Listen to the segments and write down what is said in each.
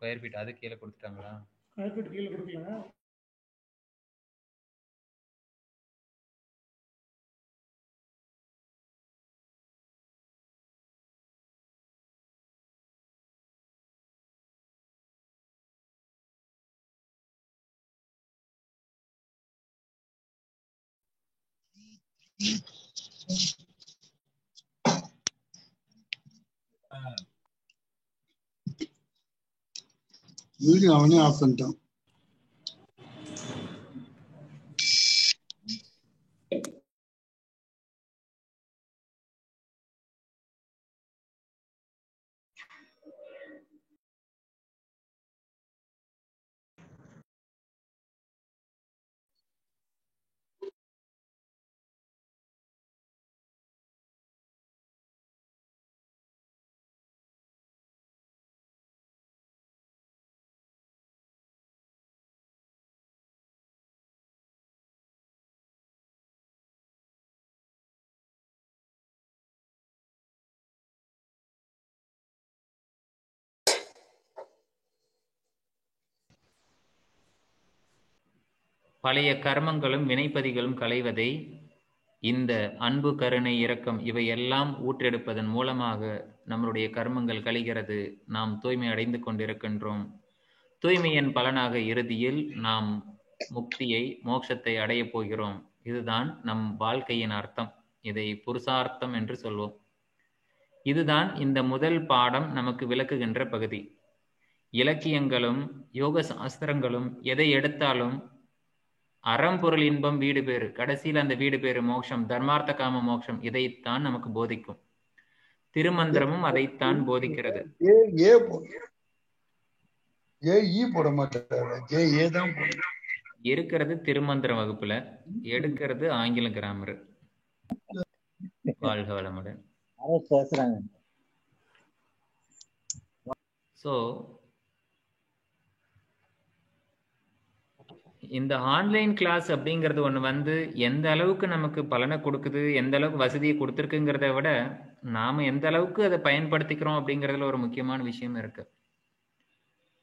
Square feet அது கீழே கொடுத்துட்டாங்களா? Square feet கீழே கொடுக்கல. வீடியோ அவனே ஆஃப் பண்ணிட்டான். பழைய கர்மங்களும் வினைப்பதிகளும் களைவதை இந்த அன்பு, கருணை, இரக்கம் இவையெல்லாம் ஊற்றெடுப்பதன் மூலமாக நம்மளுடைய கர்மங்கள் கழிகிறது. நாம் தூய்மை அடைந்து கொண்டிருக்கின்றோம். தூய்மையின் பலனாக இறுதியில் நாம் முக்தியை, மோட்சத்தை அடையப் போகிறோம். இதுதான் நம் வாழ்க்கையின் அர்த்தம். இதை புருஷார்த்தம் என்று சொல்வோம். இதுதான் இந்த முதல் பாடம் நமக்கு விளக்குகின்ற பகுதி. இலக்கியங்களும் யோக சாஸ்திரங்களும் எதை எடுத்தாலும் அறம்பொருள் இன்பம் வீடு பேறு, கடைசியில் அந்த வீடு பேறு மோட்சம், தர்மார்த்த காம மோட்சம், இதைத்தான் நமக்கு போதிக்கும். திருமந்திரமும் அதைத்தான் போதிக்கிறது. இருக்கிறது திருமந்திர வகுப்புல, எடுக்கிறது ஆங்கில கிராமர். வாழ்க வளமுடன். சோ இந்த ஆன்லைன் கிளாஸ் அப்படிங்கிறது ஒன்று வந்து எந்த அளவுக்கு நமக்கு பலனை கொடுக்குது, எந்த அளவுக்கு வசதியை கொடுத்துருக்குங்கிறத விட நாம் எந்த அளவுக்கு அதை பயன்படுத்திக்கிறோம் அப்படிங்கிறதுல ஒரு முக்கியமான விஷயம் இருக்கு.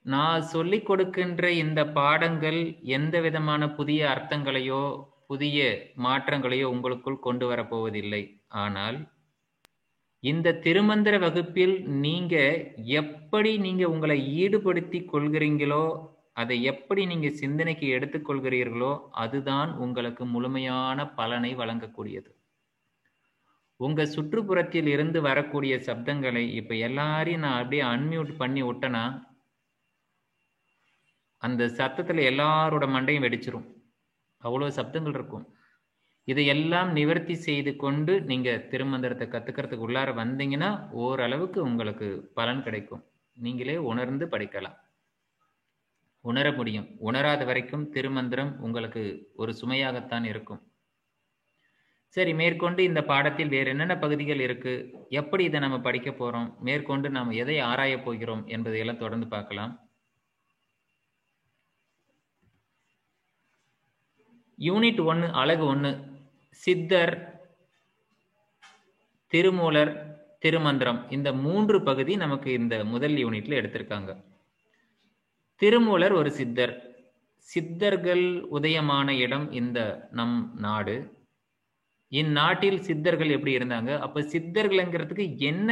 நான் சொல்லி கொடுக்கின்ற இந்த பாடங்கள் எந்த விதமான புதிய அர்த்தங்களையோ புதிய மாற்றங்களையோ உங்களுக்குள் கொண்டு வரப்போவதில்லை. ஆனால் இந்த திருமந்திர வகுப்பில் நீங்க எப்படி நீங்க உங்களை ஈடுபடுத்தி கொள்கிறீங்களோ, அதை எப்படி நீங்க சிந்தனைக்கு எடுத்துக்கொள்கிறீர்களோ, அதுதான் உங்களுக்கு முழுமையான பலனை வழங்கக்கூடியது. உங்க சுற்றுப்புறத்தில் இருந்து வரக்கூடிய சப்தங்களை இப்ப எல்லாரையும் நான் அப்படியே அன்மியூட் பண்ணி விட்டேன்னா அந்த சத்தத்துல எல்லாரோட மண்டையும் வெடிச்சிரும். அவ்வளவு சப்தங்கள் இருக்கும். இதையெல்லாம் நிவர்த்தி செய்து கொண்டு நீங்க திருமந்திரத்தை கத்துக்கிறதுக்கு உள்ளார வந்தீங்கன்னா ஓரளவுக்கு உங்களுக்கு பலன் கிடைக்கும். நீங்களே உணர்ந்து படிக்கலாம், உணர முடியும். உணராத வரைக்கும் திருமந்திரம் உங்களுக்கு ஒரு சுமையாகத்தான் இருக்கும். சரி, மேற்கொண்டு இந்த பாடத்தில் வேறு என்னென்ன பகுதிகள் இருக்கு, எப்படி இதை நம்ம படிக்க போறோம், மேற்கொண்டு நாம் எதை ஆராய போகிறோம் என்பதையெல்லாம் தொடர்ந்து பார்க்கலாம். யூனிட் 1 அலகு 1 சித்தர், திருமூலர், திருமந்திரம், இந்த 3 பகுதி நமக்கு இந்த முதல் யூனிட்ல எடுத்திருக்காங்க. திருமூலர் ஒரு சித்தர். சித்தர்கள் உதயமான இடம் இந்த நம் நாடு. இந்நாட்டில் சித்தர்கள் எப்படி இருந்தாங்க, அப்ப சித்தர்கள்ங்கிறதுக்கு என்ன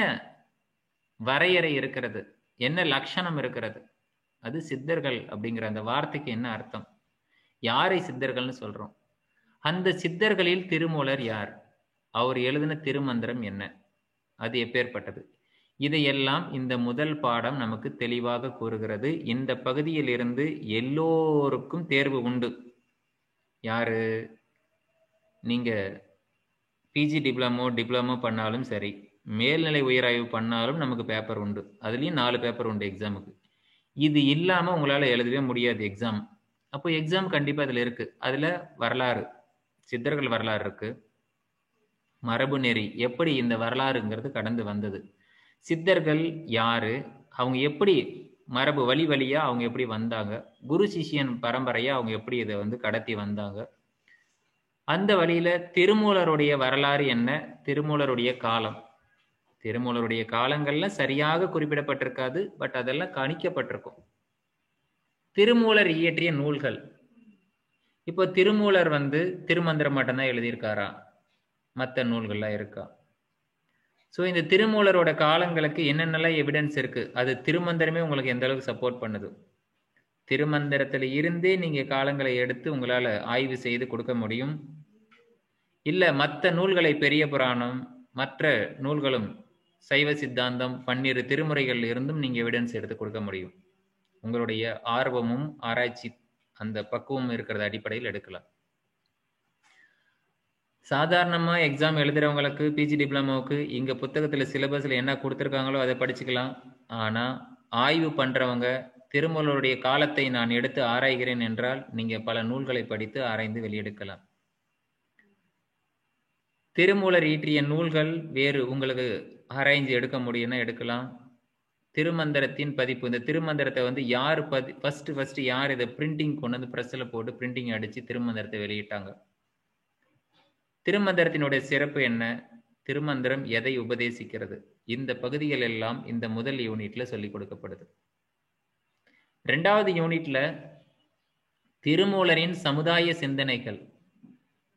வரையறை இருக்கிறது, என்ன லட்சணம் இருக்கிறது, அது சித்தர்கள் அப்படிங்கிற அந்த வார்த்தைக்கு என்ன அர்த்தம், யாரை சித்தர்கள்னு சொல்றோம், அந்த சித்தர்களில் திருமூலர் யார், அவர் எழுதின திருமந்திரம் என்ன, அது எப்பேற்பட்டது, இதையெல்லாம் இந்த முதல் பாடம் நமக்கு தெளிவாக கூறுகிறது. இந்த பகுதியில் இருந்து எல்லோருக்கும் தேர்வு உண்டு. யாரு, நீங்க பிஜி டிப்ளமோ பண்ணாலும் சரி, மேல்நிலை உயராய்வு பண்ணாலும் நமக்கு பேப்பர் உண்டு. அதுலேயும் 4 பேப்பர் உண்டு எக்ஸாமுக்கு. இது இல்லாமல் உங்களால் எழுதவே முடியாது எக்ஸாம். அப்போ எக்ஸாம் கண்டிப்பாக அதில் இருக்குது. அதில் வரலாறு, சித்தர்கள் வரலாறு இருக்குது, மரபு நெறி, எப்படி இந்த வரலாறுங்கிறது கடந்து வந்தது, சித்தர்கள் யாரு, அவங்க எப்படி மரபு வழி வழியாக அவங்க எப்படி வந்தாங்க, குரு சிஷியன் பரம்பரையாக அவங்க எப்படி இதை வந்து கடத்தி வந்தாங்க, அந்த வழியில் திருமூலருடைய வரலாறு என்ன, திருமூலருடைய காலம், திருமூலருடைய காலங்கள்ல சரியாக குறிப்பிடப்பட்டிருக்காது, பட் அதெல்லாம் கணிக்கப்பட்டிருக்கும். திருமூலர் இயற்றிய நூல்கள். இப்போ திருமூலர் திருமந்திரம் மட்டும்தான் எழுதியிருக்காரா? மற்ற நூல்கள்லாம் இருக்கா? ஸோ இந்த திருமூலரோட காலங்களுக்கு என்னென்னலாம் எவிடன்ஸ் இருக்கு? அது திருமந்திரமே உங்களுக்கு எந்த அளவுக்கு சப்போர்ட் பண்ணுது? திருமந்திரத்துல இருந்தே நீங்க காலங்களை எடுத்து உங்களால ஆய்வு செய்து கொடுக்க முடியும். இல்ல மற்ற நூல்களை, பெரிய புராணம் மற்ற நூல்களும், சைவ சித்தாந்தம் 12 திருமுறைகள் இருந்தும் நீங்க எவிடன்ஸ் எடுத்து கொடுக்க முடியும். உங்களுடைய ஆர்வமும் ஆராய்ச்சி அந்த பக்குவம் இருக்கிறது அடிப்படையில் எடுக்கலாம். சாதாரணமா எக்ஸாம் எழுதுறவங்களுக்கு, பிஜி டிப்ளமோவுக்கு இங்க புத்தகத்துல சிலபஸ்ல என்ன கொடுத்துருக்காங்களோ அதை படிச்சுக்கலாம். ஆனா ஆய்வு பண்றவங்க, திருமூலருடைய காலத்தை நான் எடுத்து ஆராய்கிறேன் என்றால் நீங்க பல நூல்களை படித்து ஆராய்ந்து வெளியெடுக்கலாம். திருமூலர் ஈற்றிய நூல்கள் வேறு உங்களுக்கு ஆராய்ந்து எடுக்க முடியும்னா எடுக்கலாம். திருமந்திரத்தின் பதிப்பு, இந்த திருமந்திரத்தை யார் ஃபர்ஸ்ட் யார் இதை பிரிண்டிங் கொண்டு வந்து பிரஸ்ல போட்டு பிரிண்டிங் அடிச்சு திருமந்திரத்தை வெளியிட்டாங்க? திருமந்திரத்தினுடைய சிறப்பு என்ன? திருமந்திரம் எதை உபதேசிக்கிறது? இந்த பகுதிகள் எல்லாம் இந்த முதல் யூனிட்ல சொல்லிக் கொடுக்கப்படுது. 2வது யூனிட்ல திருமூலரின் சமுதாய சிந்தனைகள்.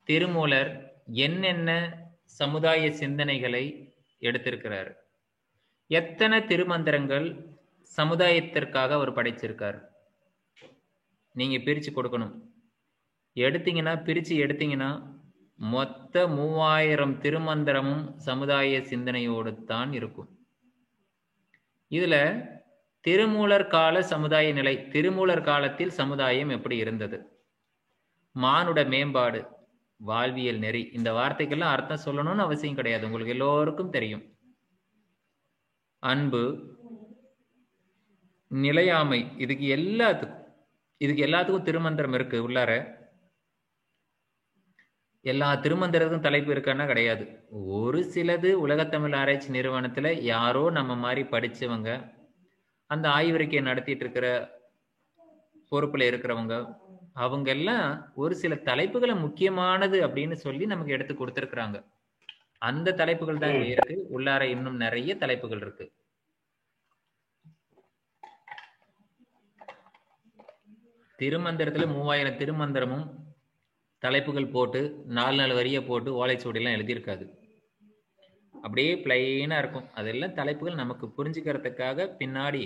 திருமூலர் என்னென்ன சமுதாய சிந்தனைகளை எடுத்திருக்கிறார்? எத்தனை திருமந்திரங்கள் சமுதாயத்திற்காக அவர் படைச்சிருக்கார்? நீங்க பிரிச்சு கொடுக்கணும். பிரிச்சு எடுத்தீங்கன்னா மொத்த 3000 திருமந்திரமும் சமுதாய சிந்தனையோடு தான் இருக்கும். இதுல திருமூலர் கால சமுதாய நிலை, திருமூலர் காலத்தில் சமுதாயம் எப்படி இருந்தது, மானுட மேம்பாடு, வாழ்வியல் நெறி. இந்த வார்த்தைக்கெல்லாம் அர்த்தம் சொல்லணும்னு அவசியம் கிடையாது, உங்களுக்கு எல்லோருக்கும் தெரியும். அன்பு, நிலையாமை, இதுக்கு எல்லாத்துக்கும் திருமந்திரம் இருக்கு உள்ளார. எல்லா திருமந்திரத்துக்கும் தலைப்பு இருக்கான்னா கிடையாது. ஒரு சிலது உலகத்தமிழ் ஆராய்ச்சி நிறுவனத்துல யாரோ நம்ம மாதிரி படிச்சவங்க, அந்த ஆய்வறிக்கையை நடத்திட்டு இருக்கிற பொறுப்புல இருக்கிறவங்க, அவங்க எல்லாம் ஒரு சில தலைப்புகளை முக்கியமானது அப்படின்னு சொல்லி நமக்கு எடுத்து கொடுத்திருக்கிறாங்க. அந்த தலைப்புகள் தான் இருக்கு. உள்ளார இன்னும் நிறைய தலைப்புகள் இருக்கு. திருமந்திரத்துல 3000 திருமந்திரமும் தலைப்புகள் போட்டு 4 வரியை போட்டு ஓலைச்சுவடியெல்லாம் எழுதியிருக்காது. அப்படியே பிளைனா இருக்கும். அதெல்லாம் தலைப்புகள் நமக்கு புரிஞ்சுக்கிறதுக்காக பின்னாடி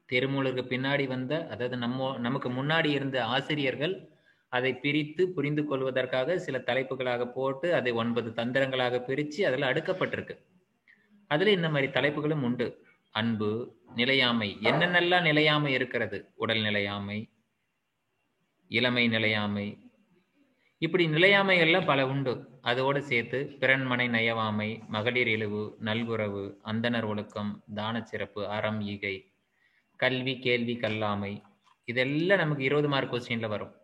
திருமூலருக்கு பின்னாடி வந்த, அதாவது நமக்கு முன்னாடி இருந்த ஆசிரியர்கள் அதை பிரித்து புரிந்து கொள்வதற்காக சில தலைப்புகளாக போட்டு அதை 9 தந்திரங்களாக பிரித்து அதில் அடுக்கப்பட்டிருக்கு. அதுல இந்த மாதிரி தலைப்புகளும் உண்டு. அன்பு, நிலையாமை, என்னென்னலாம் நிலையாமை இருக்கிறது? உடல் நிலையாமை, இளமை நிலையாமை, இப்படி நிலையாமைகள்லாம் பல உண்டு. அதோடு சேர்த்து பிறன்மனை நயவாமை, மகளிர் இழிவு, நல்குறவு, அந்தனர் ஒழுக்கம், தான சிறப்பு, அறம், ஈகை, கல்வி, கேள்வி, கல்லாமை, இதெல்லாம் நமக்கு 20 மார்க் கொஸ்டின்ல வரும்.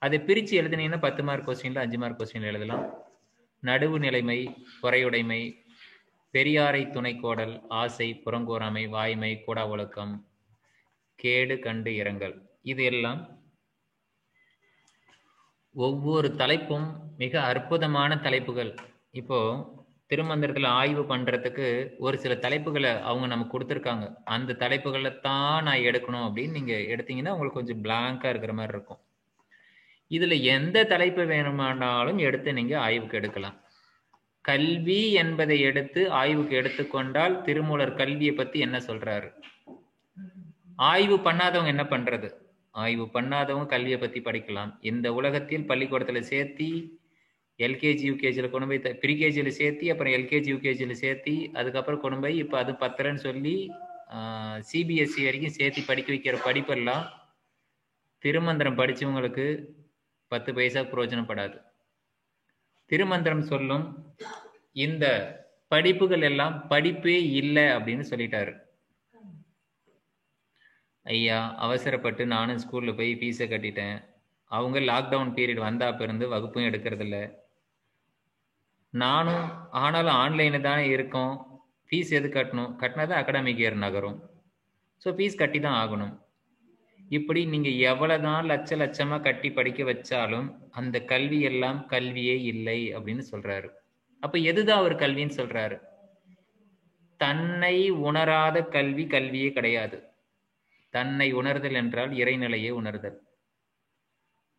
அதை பிரித்து எழுதினீங்கன்னா 10 மார்க் கொஸ்டின்ல 5 மார்க் கொஸ்டின்ல எழுதலாம். நடுவு நிலைமை, பொறையுடைமை, பெரியாரை துணைக்கோடல், ஆசை, புறங்கூறாமை, வாய்மை, கூடா ஒழுக்கம், கேடு கண்டு இரங்கல், இது எல்லாம் ஒவ்வொரு தலைப்பும் மிக அற்புதமான தலைப்புகள். இப்போ திருமந்திரத்துல ஆய்வு பண்றதுக்கு ஒரு சில தலைப்புகளை அவங்க நமக்கு கொடுத்துருக்காங்க. அந்த தலைப்புகளை தான் நான் எடுக்கணும் அப்படின்னு நீங்க எடுத்தீங்கன்னா உங்களுக்கு கொஞ்சம் பிளாங்கா இருக்கிற மாதிரி இருக்கும். இதுல எந்த தலைப்பு வேணுமானாலும் எடுத்து நீங்க ஆய்வுக்கு எடுக்கலாம். கல்வி என்பதை எடுத்து ஆய்வுக்கு எடுத்துக்கொண்டால் திருமூலர் கல்வியை பத்தி என்ன சொல்றாரு? ஆய்வு பண்ணாதவங்க என்ன பண்றது? ஆய்வு பண்ணாதவங்க கல்வியை பத்தி படிக்கலாம். இந்த உலகத்தில் பள்ளிக்கூடத்துல சேர்த்தி, எல்கேஜி யூகேஜியில் கொண்டு போய் ப்ரீகேஜியில் சேர்த்தி, அப்புறம் எல்கேஜி யூகேஜியில் சேர்த்தி, அதுக்கப்புறம் கொண்டு போய் இப்போ அது 10ன்னு சொல்லி சிபிஎஸ்சி வரைக்கும் சேர்த்தி படிக்க வைக்கிற படிப்பெல்லாம் திருமந்திரம் படித்தவங்களுக்கு 10 பைசா பிரயோஜனப்படாது. திருமந்திரம் சொல்லும் இந்த படிப்புகள் எல்லாம் படிப்பே இல்லை அப்படின்னு சொல்லிட்டாரு. ஐயா, அவசரப்பட்டு நானும் ஸ்கூலில் போய் ஃபீஸை கட்டிட்டேன். அவங்க லாக்டவுன் பீரியட் வந்தாப்ப இருந்து வகுப்பும் எடுக்கிறதில்ல. நானும் ஆனாலும் ஆன்லைனில் தானே இருக்கோம். ஃபீஸ் எது கட்டணும்? கட்டினா தான் அகாடமிக் இயர் நகரும். ஸோ ஃபீஸ் கட்டி தான் ஆகணும். இப்படி நீங்கள் எவ்வளோதான் லட்சமாக கட்டி படிக்க வச்சாலும் அந்த கல்வி எல்லாம் கல்வியே இல்லை அப்படின்னு சொல்கிறாரு. அப்போ எதுதான் அவர் கல்வின்னு சொல்கிறாரு? தன்னை உணராத கல்வி கல்வியே கிடையாது. தன்னை உணர்தல் என்றால் இறைநிலையை உணர்தல்.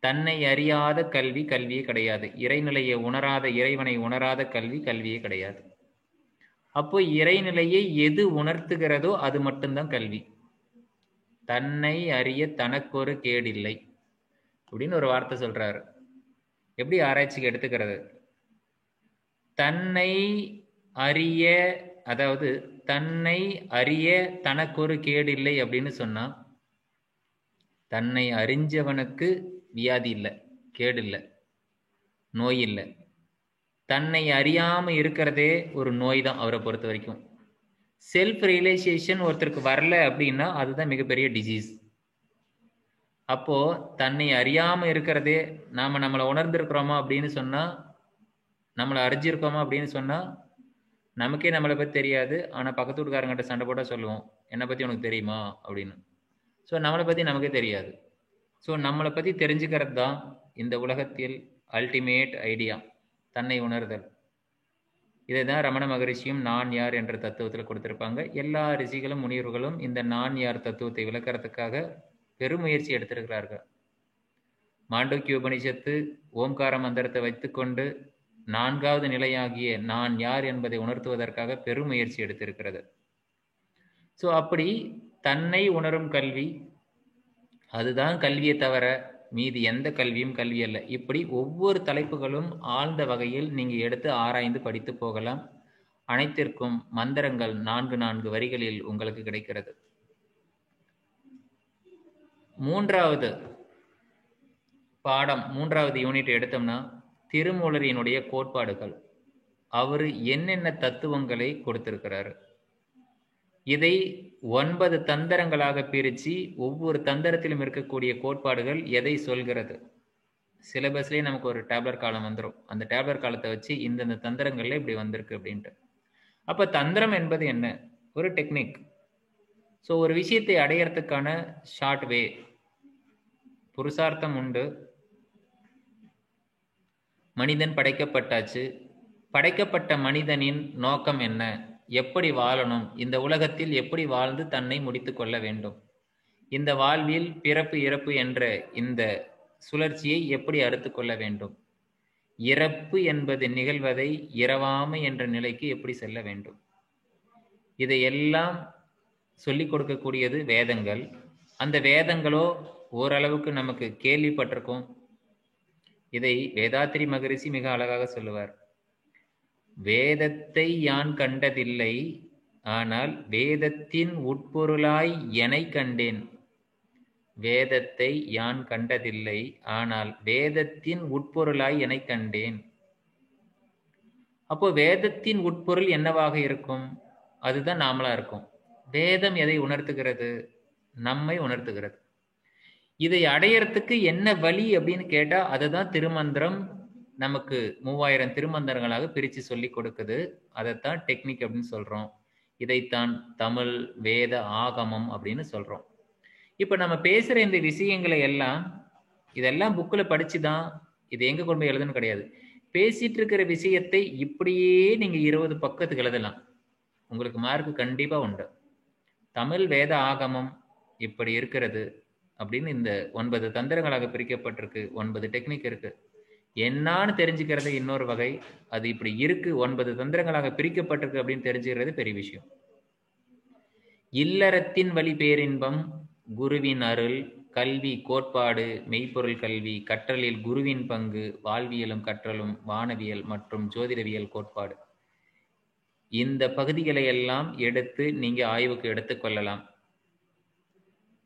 தன்னை அறியாத கல்வி கல்வியே கிடையாது. இறைநிலையை உணராத, இறைவனை உணராத கல்வி கல்வியே கிடையாது. அப்போ இறைநிலையை எது உணர்த்துகிறதோ அது மட்டும்தான் கல்வி. தன்னை அறிய தனக்கொரு கேடில்லை அப்படின்னு ஒரு வார்த்தை சொல்றாரு. எப்படி ஆராய்ச்சிக்கு எடுத்துக்கிறது? தன்னை அறிய, அதாவது தன்னை அறிய தனக்கொரு கேடில்லை அப்படின்னு சொன்னா, தன்னை அறிஞ்சவனுக்கு வியாதி இல்லை, கேடு இல்லை, நோய் இல்லை. தன்னை அறியாம இருக்கிறதே ஒரு நோய் தான் அவரை பொறுத்த வரைக்கும். செல்ஃப் ரியலைசேஷன் ஒருத்தருக்கு வரல அப்படின்னா அதுதான் மிகப்பெரிய டிசீஸ். அப்போ தன்னை அறியாம இருக்கிறதே, நாம நம்மளை உணர்ந்திருக்கிறோமா அப்படின்னு சொன்னா, நம்மளை அறிஞ்சிருக்கோமா அப்படின்னு சொன்னா, நமக்கே நம்மளை பத்தி தெரியாது. ஆனா பக்கத்து வீட்டுக்காரங்கிட்ட சண்டை போட்டா சொல்லுவோம், என்னை பத்தி உனக்கு தெரியுமா அப்படின்னு. ஸோ நம்மளை பத்தி நமக்கே தெரியாது. ஸோ நம்மளை பத்தி தெரிஞ்சுக்கிறது தான் இந்த உலகத்தில் அல்டிமேட் ஐடியா, தன்னை உணர்தல். இதை தான் ரமண மகரிஷியும் நான் யார் என்ற தத்துவத்தில் கொடுத்திருப்பாங்க. எல்லா ரிஷிகளும் முனிவர்களும் இந்த நான் யார் தத்துவத்தை விளக்கறதுக்காக பெருமுயற்சி எடுத்திருக்கிறார்கள். மாண்டூக்கிய உபனிஷத்து ஓம்கார மந்திரத்தை வைத்துக்கொண்டு 4வது நிலையாகிய நான் யார் என்பதை உணர்த்துவதற்காக பெருமுயற்சி எடுத்திருக்கிறது. ஸோ அப்படி தன்னை உணரும் கல்வி, அதுதான் கல்வியை தவிர மீதி எந்த கல்வியும் கல்வி அல்ல. இப்படி ஒவ்வொரு தலைப்புகளும் ஆழ்ந்த வகையில் நீங்க எடுத்து ஆராய்ந்து படித்து போகலாம். அனைத்திற்கும் மந்திரங்கள் 4 வரிகளில் உங்களுக்கு கிடைக்கிறது. 3வது பாடம், 3வது யூனிட் எடுத்தோம்னா திருமூலரினுடைய கோட்பாடுகள். அவரு என்னென்ன தத்துவங்களை கொடுத்திருக்கிறாரு, இதை 9 தந்திரங்களாக பிரிச்சு ஒவ்வொரு தந்திரத்திலும் இருக்கக்கூடிய கோட்பாடுகள் எதை சொல்கிறது. சிலபஸ்லயே நமக்கு ஒரு டேப்லர் காலம் வந்துடும். அந்த டேப்லர் காலத்தை வச்சு இந்தந்த தந்திரங்கள்ல இப்படி வந்திருக்கு அப்படின்ட்டு. அப்ப தந்திரம் என்பது என்ன? ஒரு டெக்னிக். ஸோ ஒரு விஷயத்தை அடையறதுக்கான ஷார்ட் வே. புருஷார்த்தம் உண்டு. மனிதன் படைக்கப்பட்டாச்சு. படைக்கப்பட்ட மனிதனின் நோக்கம் என்ன? எப்படி வாழணும்? இந்த உலகத்தில் எப்படி வாழ்ந்து தன்னை முடித்து கொள்ள வேண்டும்? இந்த வாழ்வில் பிறப்பு இறப்பு என்ற இந்த சுழற்சியை எப்படி அறுத்து கொள்ள வேண்டும்? இறப்பு என்பது நிகழ்வதை இரவாமை என்ற நிலைக்கு எப்படி செல்ல வேண்டும்? இதையெல்லாம் சொல்லிக் கொடுக்கக்கூடியது வேதங்கள். அந்த வேதங்களோ ஓரளவுக்கு நமக்கு கேள்விப்பட்டிருக்கோம். இதை வேதாத்திரி மகரிஷி மிக அழகாக சொல்லுவார். வேதத்தை யான் கண்டதில்லை, ஆனால் வேதத்தின் உட்பொருளாய் எனை கண்டேன். வேதத்தை யான் கண்டதில்லை, ஆனால் வேதத்தின் உட்பொருளாய் எனை கண்டேன். அப்போ வேதத்தின் உட்பொருள் என்னவாக இருக்கும்? அதுதான் நாமளா இருக்கும். வேதம் எதை உணர்த்துகிறது? நம்மை உணர்த்துகிறது. இதை அடையறதுக்கு என்ன வழி அப்படின்னு கேட்டா அதுதான் திருமந்திரம் நமக்கு 3000 திருமந்திரங்களாக பிரித்து சொல்லி கொடுக்குது. அதைத்தான் டெக்னிக் அப்படின்னு சொல்றோம். இதைத்தான் தமிழ் வேத ஆகமம் அப்படின்னு சொல்றோம். இப்ப நம்ம பேசுற இந்த விஷயங்களை எல்லாம், இதெல்லாம் புக்கில் படிச்சுதான் இது எங்க கொண்டு போய் எழுதணும் கிடையாது. பேசிட்டு இருக்கிற விஷயத்தை இப்படியே நீங்க 20 பக்கத்துக்கு எழுதலாம், உங்களுக்கு மார்க் கண்டிப்பா உண்டு. தமிழ் வேத ஆகமம் இப்படி இருக்கிறது அப்படின்னு இந்த 9 தந்திரங்களாக பிரிக்கப்பட்டிருக்கு. 9 டெக்னிக் இருக்கு. என்னான்னு தெரிஞ்சுக்கிறது இன்னொரு வகை. அது இப்படி இருக்கு, 9 தந்திரங்களாக பிரிக்கப்பட்டிருக்கு அப்படின்னு தெரிஞ்சுக்கிறது பெரிய விஷயம். இல்லறத்தின் வழி பேரின்பம், குருவின் அருள், கல்வி கோட்பாடு, மெய்ப்பொருள் கல்வி, கற்றலில் குருவின் பங்கு, வாழ்வியலும் கற்றலும், வானவியல் மற்றும் ஜோதிடவியல் கோட்பாடு. இந்த பகுதிகளை எல்லாம் எடுத்து நீங்க ஆய்வுக்கு எடுத்துக்கொள்ளலாம்.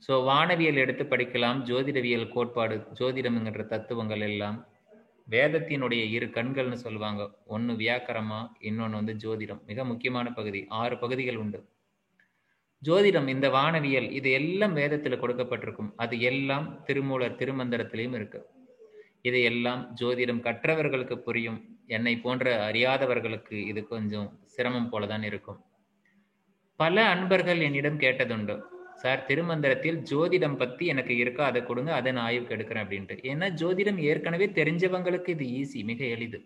ஸோ வானவியல் எடுத்து படிக்கலாம். ஜோதிடவியல் கோட்பாடு, ஜோதிடம்ங்கிற தத்துவங்கள் எல்லாம் வேதத்தினுடைய 2 கண்கள்னு சொல்லுவாங்க. ஒன்று வியாக்கரமா, இன்னொன்று ஜோதிடம். மிக முக்கியமான பகுதி. 6 பகுதிகள் உண்டு. ஜோதிடம், இந்த வானவியல், இது எல்லாம் வேதத்தில் கொடுக்கப்பட்டிருக்கும். அது எல்லாம் திருமூலர் திருமந்திரத்திலையும் இருக்கு. இது எல்லாம் ஜோதிடம் கற்றவர்களுக்கு புரியும். என்னை போன்ற அறியாதவர்களுக்கு இது கொஞ்சம் சிரமம் போலதான் இருக்கும். பல அன்பர்கள் என்னிடம் கேட்டதுண்டு, சார் திருமந்திரத்தில் ஜோதிடம் பத்தி எனக்கு இருக்கா, அதை கொடுங்க, அதை நான் ஆய்வுக்கு எடுக்கிறேன் அப்படின்ட்டு. ஏன்னா ஜோதிடம் ஏற்கனவே தெரிஞ்சவங்களுக்கு இது ஈஸி, மிக எளிது.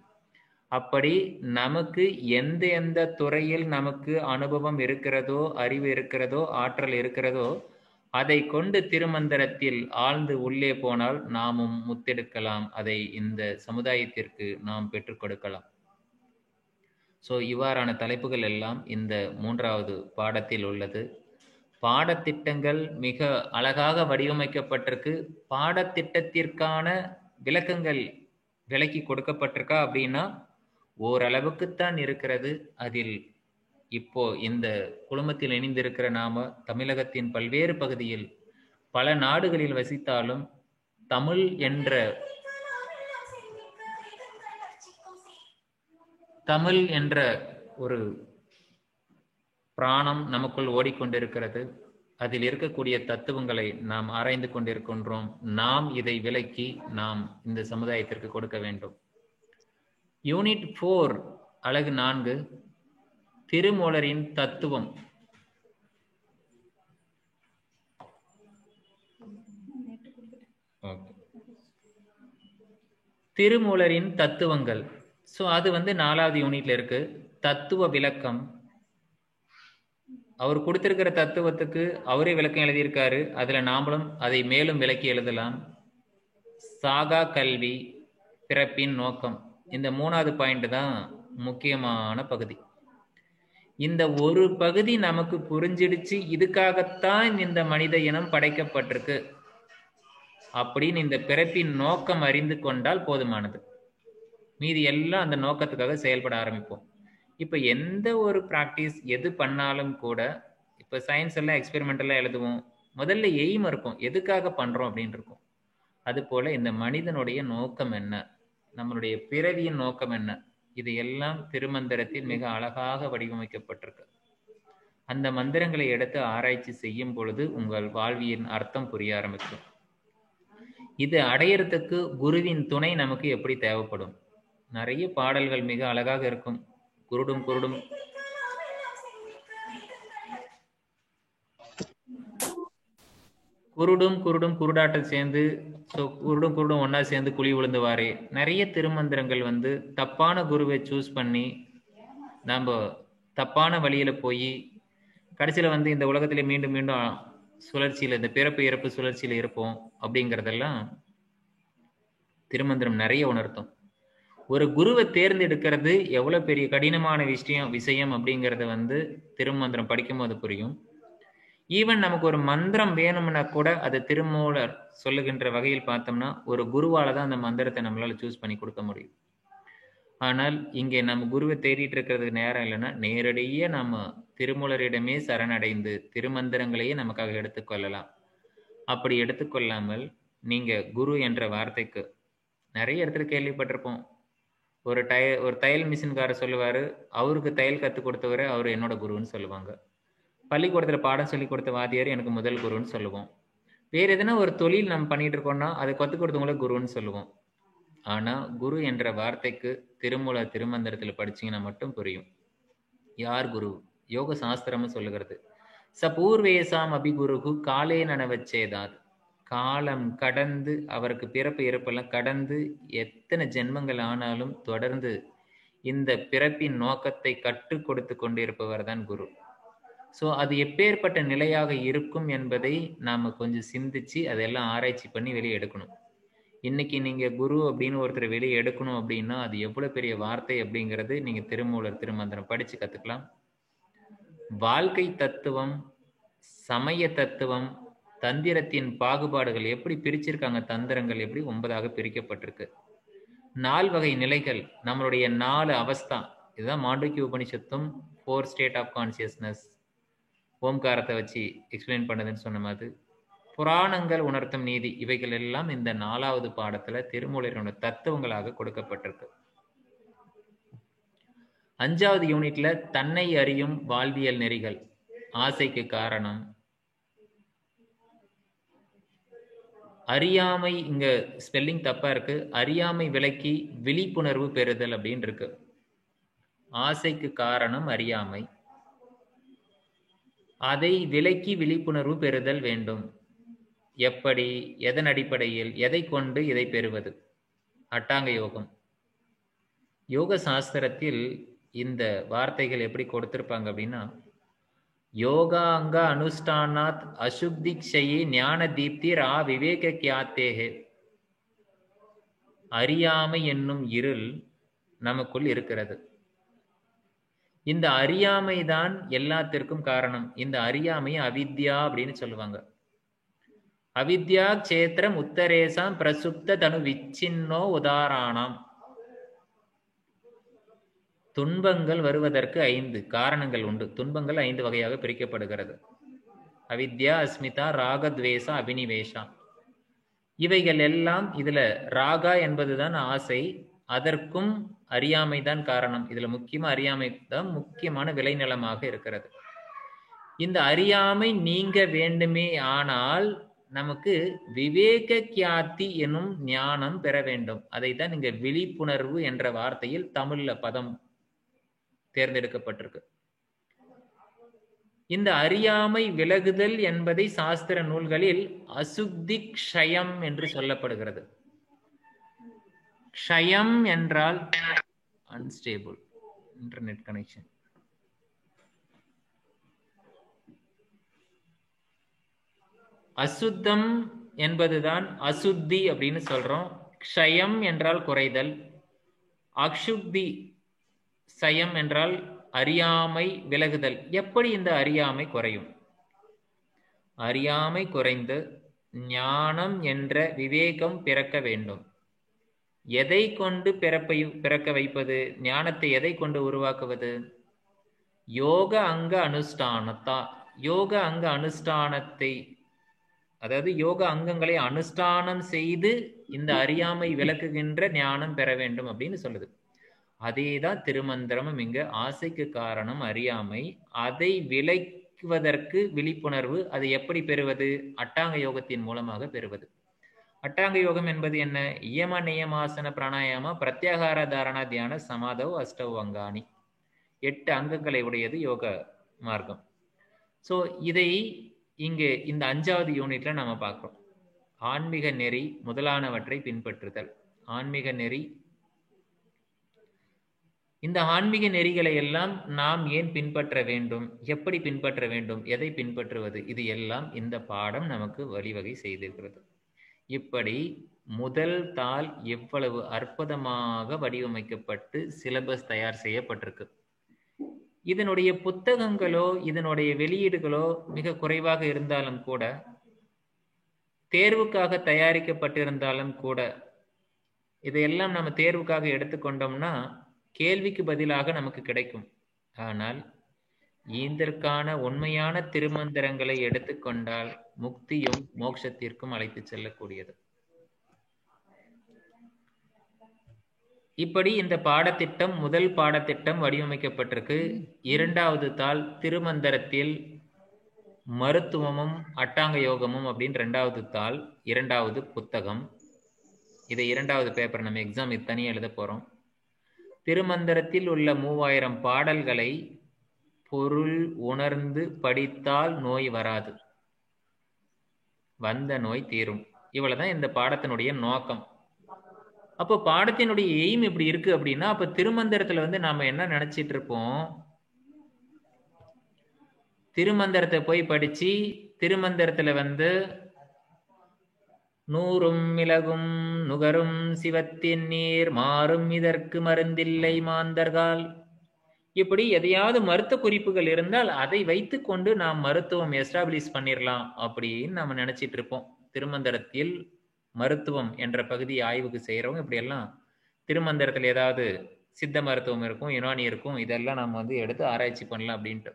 அப்படி நமக்கு எந்த துறையில் நமக்கு அனுபவம் இருக்கிறதோ, அறிவு இருக்கிறதோ, ஆற்றல் இருக்கிறதோ, அதை கொண்டு திருமந்திரத்தில் ஆழ்ந்து உள்ளே போனால் நாமும் முத்தெடுக்கலாம். அதை இந்த சமுதாயத்திற்கு நாம் பெற்றுக் கொடுக்கலாம். ஸோ இவ்வாறான தலைப்புகள் எல்லாம் இந்த 3வது பாடத்தில் உள்ளது. பாடத்திட்டங்கள் மிக அழகாக வடிவமைக்கப்பட்டிருக்கு. பாடத்திட்டத்திற்கான விளக்கங்கள் விளக்கி கொடுக்கப்பட்டிருக்கா அப்படின்னா ஓரளவுக்குத்தான் இருக்கிறது. அதில் இப்போ இந்த குழுமத்தில் இணைந்திருக்கிற நாம தமிழகத்தின் பல்வேறு பகுதியில் பல நாடுகளில் வசித்தாலும் தமிழ் என்ற ஒரு பிராணம் நமக்குள் ஓடிக்கொண்டிருக்கிறது. அதில் இருக்கக்கூடிய தத்துவங்களை நாம் ஆராய்ந்து கொண்டிருக்கின்றோம். நாம் இதை விளக்கி நாம் இந்த சமுதாயத்திற்கு கொடுக்க வேண்டும். யூனிட் 4 அலகு 4 திருமூலரின் தத்துவம். திருமூலரின் தத்துவங்கள். ஸோ அது 4வது யூனிட்ல இருக்கு. தத்துவ விளக்கம். அவர் கொடுத்திருக்கிற தத்துவத்துக்கு அவரே விளக்கம் எழுதியிருக்காரு. அதுல நாமளும் அதை மேலும் விளக்கி எழுதலாம். சாகா கல்வி, பிறப்பின் நோக்கம். இந்த 3வது பாயிண்ட் தான் முக்கியமான பகுதி. இந்த ஒரு பகுதி நமக்கு புரிஞ்சிடுச்சு, இதுக்காகத்தான் இந்த மனித இனம் படைக்கப்பட்டிருக்கு அப்படின்னு இந்த பிறப்பின் நோக்கம் அறிந்து கொண்டால் போதுமானது. மீதி எல்லாம் அந்த நோக்கத்துக்காக செயல்பட ஆரம்பிப்போம். இப்போ எந்த ஒரு ப்ராக்டிஸ் எது பண்ணாலும் கூட, இப்போ சயின்ஸ் எல்லாம் எக்ஸ்பெரிமெண்டெல்லாம் எழுதுவோம், முதல்ல எய்ம் இருக்கும், எதுக்காக பண்றோம் அப்படின்னு இருக்கும். அது போல இந்த மனிதனுடைய நோக்கம் என்ன, நம்மளுடைய பிறவியின் நோக்கம் என்ன, இது எல்லாம் திருமந்திரத்தில் மிக அழகாக வடிவமைக்கப்பட்டிருக்கு. அந்த மந்திரங்களை எடுத்து ஆராய்ச்சி செய்யும் பொழுது உங்கள் வாழ்வியின் அர்த்தம் புரிய ஆரம்பிக்கும். இது அடையறதுக்கு குருவின் துணை நமக்கு எப்படி தேவைப்படும். நிறைய பாடல்கள் மிக அழகாக இருக்கும். குருடும் குருடும் குருடும் குருடும் குருடாட்டம் சேர்ந்து, குருடும் குருடும் ஒன்னா சேர்ந்து குழி விழுந்துவாரே. நிறைய திருமந்திரங்கள் தப்பான குருவை சூஸ் பண்ணி நம்ம தப்பான வழியில போய் கடைசியில இந்த உலகத்திலே மீண்டும் மீண்டும் சுழற்சியில, இந்த பிறப்பு இறப்பு சுழற்சியில இருப்போம் அப்படிங்கிறதெல்லாம் திருமந்திரம் நிறைய உணர்த்தும். ஒரு குருவை தேர்ந்தெடுக்கிறது எவ்வளவு பெரிய கடினமான விஷயம் அப்படிங்கிறத திருமந்திரம் படிக்கும் போது புரியும். ஈவன் நமக்கு ஒரு மந்திரம் வேணும்னா கூட அது திருமூலர் சொல்லுகின்ற வகையில் பார்த்தோம்னா ஒரு குருவால தான் அந்த மந்திரத்தை நம்மளால சூஸ் பண்ணி கொடுக்க முடியும். ஆனால் இங்கே நம்ம குருவை தேடிட்டு இருக்கிறதுக்கு நேரம் இல்லைன்னா நேரடியே நம்ம திருமூலரிடமே சரணடைந்து திருமந்திரங்களையே நமக்காக எடுத்துக்கொள்ளலாம். அப்படி எடுத்துக்கொள்ளாமல் நீங்க குரு என்ற வார்த்தைக்கு நிறைய இடத்துல கேள்விப்பட்டிருப்போம். ஒரு தையல் மிஷின்காரர் சொல்லுவாரு, அவருக்கு தையல் கற்றுக் கொடுத்தவரை அவர் என்னோட குருன்னு சொல்லுவாங்க. பள்ளிக்கூடத்துல பாடம் சொல்லி கொடுத்த வாத்தியார் எனக்கு முதல் குருன்னு சொல்லுவோம். வேற எதுனா ஒரு தொழில் நம்ம பண்ணிட்டு இருக்கோம்னா அதை கற்றுக் கொடுத்தவங்கள குருன்னு சொல்லுவோம். ஆனா குரு என்ற வார்த்தைக்கு திருமூலர் திருமந்திரத்துல படிச்சீங்கன்னா மட்டும் புரியும் யார் குரு. யோக சாஸ்திரம்னு சொல்லுகிறது, சபூர்வேசாம் அபிகுருகு காலே நனவச்சேதாது. காலம் கடந்து அவருக்கு பிறப்பு இறப்பெல்லாம் கடந்து எத்தனை ஜென்மங்கள் ஆனாலும் தொடர்ந்து இந்த பிறப்பின் நோக்கத்தை கற்றுக் கொடுத்து கொண்டிருப்பவர் தான் குரு. ஸோ அது எப்பேற்பட்ட நிலையாக இருக்கும் என்பதை நாம கொஞ்சம் சிந்திச்சு அதெல்லாம் ஆராய்ச்சி பண்ணி வெளியே எடுக்கணும். இன்னைக்கு நீங்க குரு அப்படின்னு ஒருத்தர் வெளியே எடுக்கணும் அப்படின்னா அது எவ்வளவு பெரிய வார்த்தை அப்படிங்கிறது நீங்க திருமூலர் திருமந்திரம் படிச்சு கத்துக்கலாம். வாழ்க்கை தத்துவம், சமய தத்துவம், தந்திரத்தின் பாகுபாடுகள் எப்படி பிரிச்சிருக்காங்க, தந்திரங்கள் எப்படி 9ஆக பிரிக்கப்பட்டிருக்கு. 4 வகை நிலைகள், நம்மளுடைய 4 அவஸ்தா. இதுதான் மாண்டூக்கிய உபனிஷத்தும் 4 ஸ்டேட் ஆஃப் கான்சியஸ்னஸ் ஓம்காரத்தை வச்சு எக்ஸ்பிளைன் பண்ணதுன்னு சொன்ன மாதிரி புராணங்கள் உணர்த்தும் நீதி, இவைகள் எல்லாம் இந்த 4வது பாடத்துல திருமூலரோட தத்துவங்களாக கொடுக்கப்பட்டிருக்கு. 5வது யூனிட்ல தன்னை அறியும் வாழ்வியல் நெறிகள், ஆசைக்கு காரணம், அறியாமை, இங்க ஸ்பெல்லிங் தப்பா இருக்கு, அறியாமை விலக்கி விழிப்புணர்வு பெறுதல் அப்படின்னு இருக்கு. ஆசைக்கு காரணம் அறியாமை, அதை விலக்கி விழிப்புணர்வு பெறுதல் வேண்டும். எப்படி, எதன் அடிப்படையில், எதை கொண்டு இதை பெறுவது? அட்டாங்க யோகம். யோக சாஸ்திரத்தில் இந்த வார்த்தைகள் எப்படி கொடுத்திருப்பாங்க அப்படின்னா, யோகாங்க அனுஷ்டானாத் அசுத்திக்ஷயி ஞான தீப்தி ரா விவேக கியாத்தேஹே. அறியாமை என்னும் இருள் நமக்குள் இருக்கிறது. இந்த அறியாமை தான் எல்லாத்திற்கும் காரணம். இந்த அறியாமை அவித்யா அப்படின்னு சொல்லுவாங்க. அவித்யா சேத்திரம் உத்தரேசாம் பிரசுப்த தனு விச்சின்னோ உதாராணாம். துன்பங்கள் வருவதற்கு 5 காரணங்கள் உண்டு. துன்பங்கள் 5 வகையாக பிரிக்கப்படுகிறது. அவித்யா, அஸ்மிதா, ராகத்வேஷா, அபினிவேஷா. இவைகள் எல்லாம் இதுல ராகா என்பதுதான் ஆசை, அதற்கும் அறியாமை தான் காரணம். இதுல முக்கியமா அறியாமை தான் முக்கியமான விளைநிலமாக இருக்கிறது. இந்த அறியாமை நீங்க வேண்டுமே ஆனால் நமக்கு விவேக கியாத்தி எனும் ஞானம் பெற வேண்டும். அதைத்தான் இங்க விழிப்புணர்வு என்ற வார்த்தையில் தமிழ்ல பதம் தேர்ந்தெடுக்கப்பட்டிருக்கு. இந்த அறியாமை விலகுதல் என்பதை சாஸ்திர நூல்களில் அசுத்தி க்ஷயம் என்று சொல்லப்படுகிறது. க்ஷயம் என்றால் அன்ஸ்டேபிள் இன்டர்நெட் கனெக்ஷன். அசுத்தம் என்பதுதான் அசுத்தி அப்படின்னு சொல்றோம். க்ஷயம் என்றால் குறைதல், அக்ஷுத்தி சயம் என்றால் அறியாமை விலகுதல். எப்படி இந்த அறியாமை குறையும்? அறியாமை குறைந்து ஞானம் என்ற விவேகம் பிறக்க வேண்டும். எதை கொண்டு பிறக்க வைப்பது? ஞானத்தை எதை கொண்டு உருவாக்குவது? யோக அங்க அனுஷ்டானத்தா. யோக அங்க அனுஷ்டானத்தை, அதாவது யோக அங்கங்களை அனுஷ்டானம் செய்து இந்த அறியாமை விளக்குகின்ற ஞானம் பெற வேண்டும் அப்படின்னு சொல்லுது. அதேதான் திருமந்திரமும். இங்க ஆசைக்கு காரணம் அறியாமை, அதை விளைக்குவதற்கு விழிப்புணர்வு. அதை எப்படி பெறுவது? அட்டாங்க யோகத்தின் மூலமாக பெறுவது. அட்டாங்க யோகம் என்பது என்ன? இயம நியமாசன பிராணாயாம பிரத்யாகார தாரணா தியான சமாதவ் அஷ்டவ் அங்காணி. 8 அங்கங்களை உடையது யோக மார்க்கம். ஸோ இதை இங்கே இந்த 5வது யூனிட்ல நம்ம பார்க்கிறோம். ஆன்மீக நெறி முதலானவற்றை பின்பற்றுதல். ஆன்மீக நெறி, இந்த ஆன்மீக நெறிகளை எல்லாம் நாம் ஏன் பின்பற்ற வேண்டும், எப்படி பின்பற்ற வேண்டும், எதை பின்பற்றுவது, இது எல்லாம் இந்த பாடம் நமக்கு வழிவகை செய்திருக்கிறது. இப்படி முதல் தாள் எவ்வளவு அற்புதமாக வடிவமைக்கப்பட்டு சிலபஸ் தயார் செய்யப்பட்டிருக்கு. இதனுடைய புத்தகங்களோ இதனுடைய வெளியீடுகளோ மிக குறைவாக இருந்தாலும் கூட, தேர்வுக்காக தயாரிக்கப்பட்டிருந்தாலும் கூட, இதையெல்லாம் நம்ம தேர்வுக்காக எடுத்துக்கொண்டோம்னா கேள்விக்கு பதிலாக நமக்கு கிடைக்கும். ஆனால் இதற்கான உண்மையான திருமந்திரங்களை எடுத்துக்கொண்டால் முக்தியும் மோட்சத்திற்கும் அழைத்து செல்லக்கூடியது. இப்படி இந்த பாடத்திட்டம், முதல் பாடத்திட்டம் வடிவமைக்கப்பட்டிருக்கு. 2வது தாள் திருமந்திரத்தில் மருத்துவமும் அட்டாங்க யோகமும் அப்படின்னு 2வது தாள், 2வது புத்தகம். இதை 2வது பேப்பர் நம்ம எக்ஸாம் இது தனியாக எழுத போறோம். திருமந்திரத்தில் உள்ள 3000 பாடல்களை பொருள் உணர்ந்து படித்தால் நோய் வராது, வந்த நோய் தீரும். இவ்வளவுதான் இந்த பாடத்தினுடைய நோக்கம். அப்போ பாடத்தினுடைய எய்ம் இப்படி இருக்கு அப்படின்னா, அப்ப திருமந்திரத்துல நாம என்ன நினைச்சிட்டு இருப்போம்? திருமந்திரத்தை போய் படிச்சு திருமந்திரத்துல நூறும் மிளகும் நுகரும் சிவத்தின் நீர் மாறும் இதற்கு மருந்தில்லை மாந்தர்கள், இப்படி எதையாவது மருத்துவ குறிப்புகள் இருந்தால் அதை வைத்து கொண்டு நாம் மருத்துவம் எஸ்டாப்ளிஷ் பண்ணிடலாம் அப்படின்னு நம்ம நினைச்சிட்டு இருப்போம். திருமந்திரத்தில் மருத்துவம் என்ற பகுதியை ஆய்வுக்கு செய்யறவங்க இப்படி எல்லாம் திருமந்திரத்தில் ஏதாவது சித்த மருத்துவம் இருக்கும், யுனானி இருக்கும், இதெல்லாம் நம்ம எடுத்து ஆராய்ச்சி பண்ணலாம் அப்படின்ட்டு.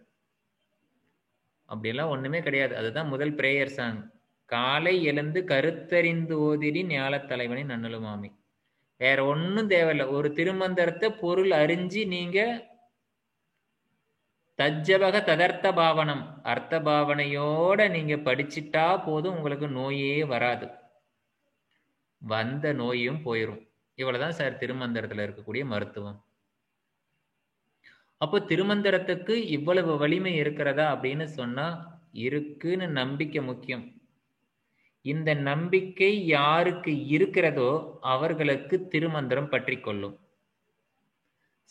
அப்படியெல்லாம் ஒண்ணுமே கிடையாது. அதுதான் முதல் பிரேயர் சாங். காலை எழுந்து கருத்தறிந்து ஓதிடி ஞால தலைவனை நன்னலுமாமி. வேற ஒன்னும் தேவையில்லை. ஒரு திருமந்திரத்தை பொருள் அறிஞ்சு நீங்க தஜ்ஜபக ததர்த்த பாவனம், அர்த்த பாவனையோட நீங்க படிச்சுட்டா போதும், உங்களுக்கு நோயே வராது, வந்த நோயும் போயிடும். இவ்வளவுதான் சார் திருமந்திரத்துல இருக்கக்கூடிய மருத்துவம். அப்போ திருமந்திரத்துக்கு இவ்வளவு வலிமை இருக்கிறதா அப்படின்னு சொன்னா இருக்குன்னு நம்பிக்கை முக்கியம். இந்த நம்பிக்கை யாருக்கு இருக்கிறதோ அவர்களுக்கு திருமந்திரம் பற்றி கொள்ளும்.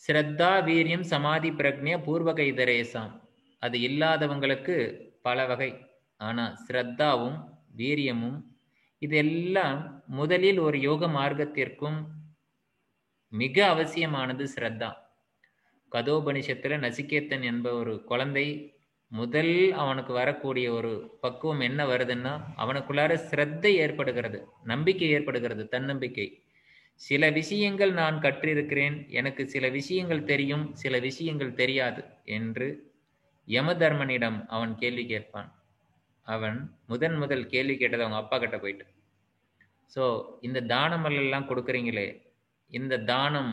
ஸ்ரத்தா வீரியம் சமாதி பிரக்ஞா பூர்வக இதரேசாம். அது இல்லாதவங்களுக்கு பல வகை. ஆனா ஸ்ரத்தாவும் வீரியமும் இதெல்லாம் முதலில் ஒரு யோக மார்க்கத்திற்கும் மிக அவசியமானது ஸ்ரத்தா. கதோபனிஷத்துல நசிகேத்தன் என்ப ஒரு குழந்தை முதல் அவனுக்கு வரக்கூடிய ஒரு பக்குவம் என்ன வருதுன்னா, அவனுக்குள்ளார ஸ்ரத்தை ஏற்படுகிறது, நம்பிக்கை ஏற்படுகிறது, தன்னம்பிக்கை. சில விஷயங்கள் நான் கற்றிருக்கிறேன், எனக்கு சில விஷயங்கள் தெரியும், சில விஷயங்கள் தெரியாது என்று யமதர்மனிடம் அவன் கேள்வி கேட்பான். அவன் முதல் கேள்வி கேட்டது அவங்க அப்பா கிட்ட போயிட்டு, ஸோ இந்த தானம் எல்லாம் கொடுக்குறீங்களே, இந்த தானம்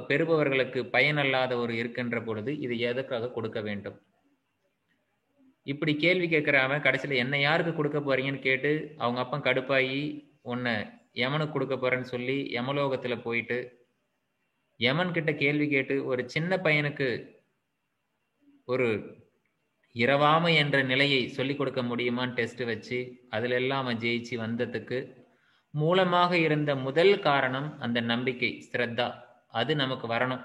பெறுபவர்களுக்கு பயனல்லாத ஒரு இருக்கின்ற பொழுது இது எதற்காக கொடுக்க வேண்டும்? இப்படி கேள்வி கேட்கிறவன் கடைசியில் என்ன யாருக்கு கொடுக்க போறீங்கன்னு கேட்டு அவங்க அப்பா கடுப்பாயி உன்னை யமனுக்கு கொடுக்க போறேன்னு சொல்லி யமலோகத்துல போயிட்டு யமன் கிட்ட கேள்வி கேட்டு ஒரு சின்ன பையனுக்கு ஒரு இரவாமை என்ற நிலையை சொல்லிக் கொடுக்க முடியுமான்னு டெஸ்ட் வச்சு அதுல எல்லாம் அவன் ஜெயிச்சு வந்ததுக்கு மூலமாக இருந்த முதல் காரணம் அந்த நம்பிக்கை, ஸ்ரத்தா. அது நமக்கு வரணும்.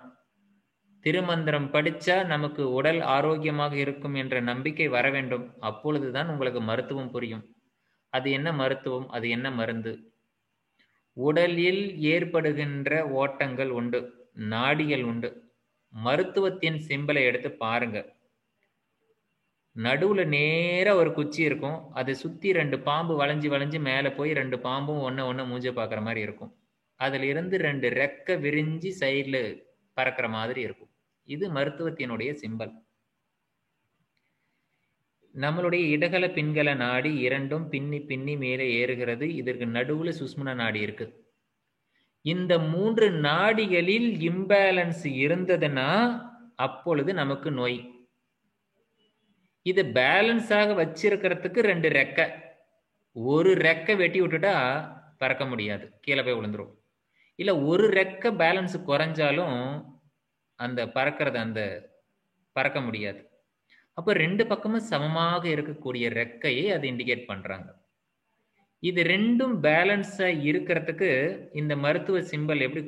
திருமந்திரம் படிச்சா நமக்கு உடல் ஆரோக்கியமாக இருக்கும் என்ற நம்பிக்கை வர வேண்டும். அப்பொழுதுதான் உங்களுக்கு மருத்துவம் புரியும். அது என்ன மருத்துவம், அது என்ன மருந்து? உடலில் ஏற்படுகின்ற ஓட்டங்கள் உண்டு, நாடிகள் உண்டு. மருத்துவத்தின் சிம்பலை எடுத்து பாருங்க. நடுவுல நேரா ஒரு குச்சி இருக்கும், அதை சுத்தி 2 பாம்பு வளைஞ்சு வளைஞ்சு மேல போய் 2 பாம்பும் ஒண்ணு மூஞ்ச பாக்குற மாதிரி இருக்கும். அதுல இருந்து 2 ரெக்க விரிஞ்சு சைட்ல பறக்கிற மாதிரி இருக்கும். இது மருத்துவத்தினுடைய சிம்பல். நம்மளுடைய இடகல பின்கல நாடி இரண்டும் பின்னி பின்னி மேலே ஏறுகிறது. இதற்கு நடுவுல சுஷ்மன நாடி இருக்கு. இந்த 3 நாடிகளில் இம்பேலன்ஸ் இருந்ததுன்னா அப்பொழுது நமக்கு நோய். இது பேலன்ஸாக வச்சிருக்கிறதுக்கு 2 ரெக்க, ஒரு ரெக்க வெட்டி விட்டுட்டா பறக்க முடியாது, கீழே போய் விழுந்துரும். இல்ல ஒரு ரெக்க பேலன்ஸ் குறைஞ்சாலும் அந்த பறக்க முடியாது. அப்ப 2 பக்கமும் சமமாக இருக்கக்கூடிய ரெக்கையை அது இண்டிகேட் பண்றாங்க. இது 2ம் பேலன்ஸா இருக்கிறதுக்கு இந்த மருத்துவ சிம்பல் எப்படி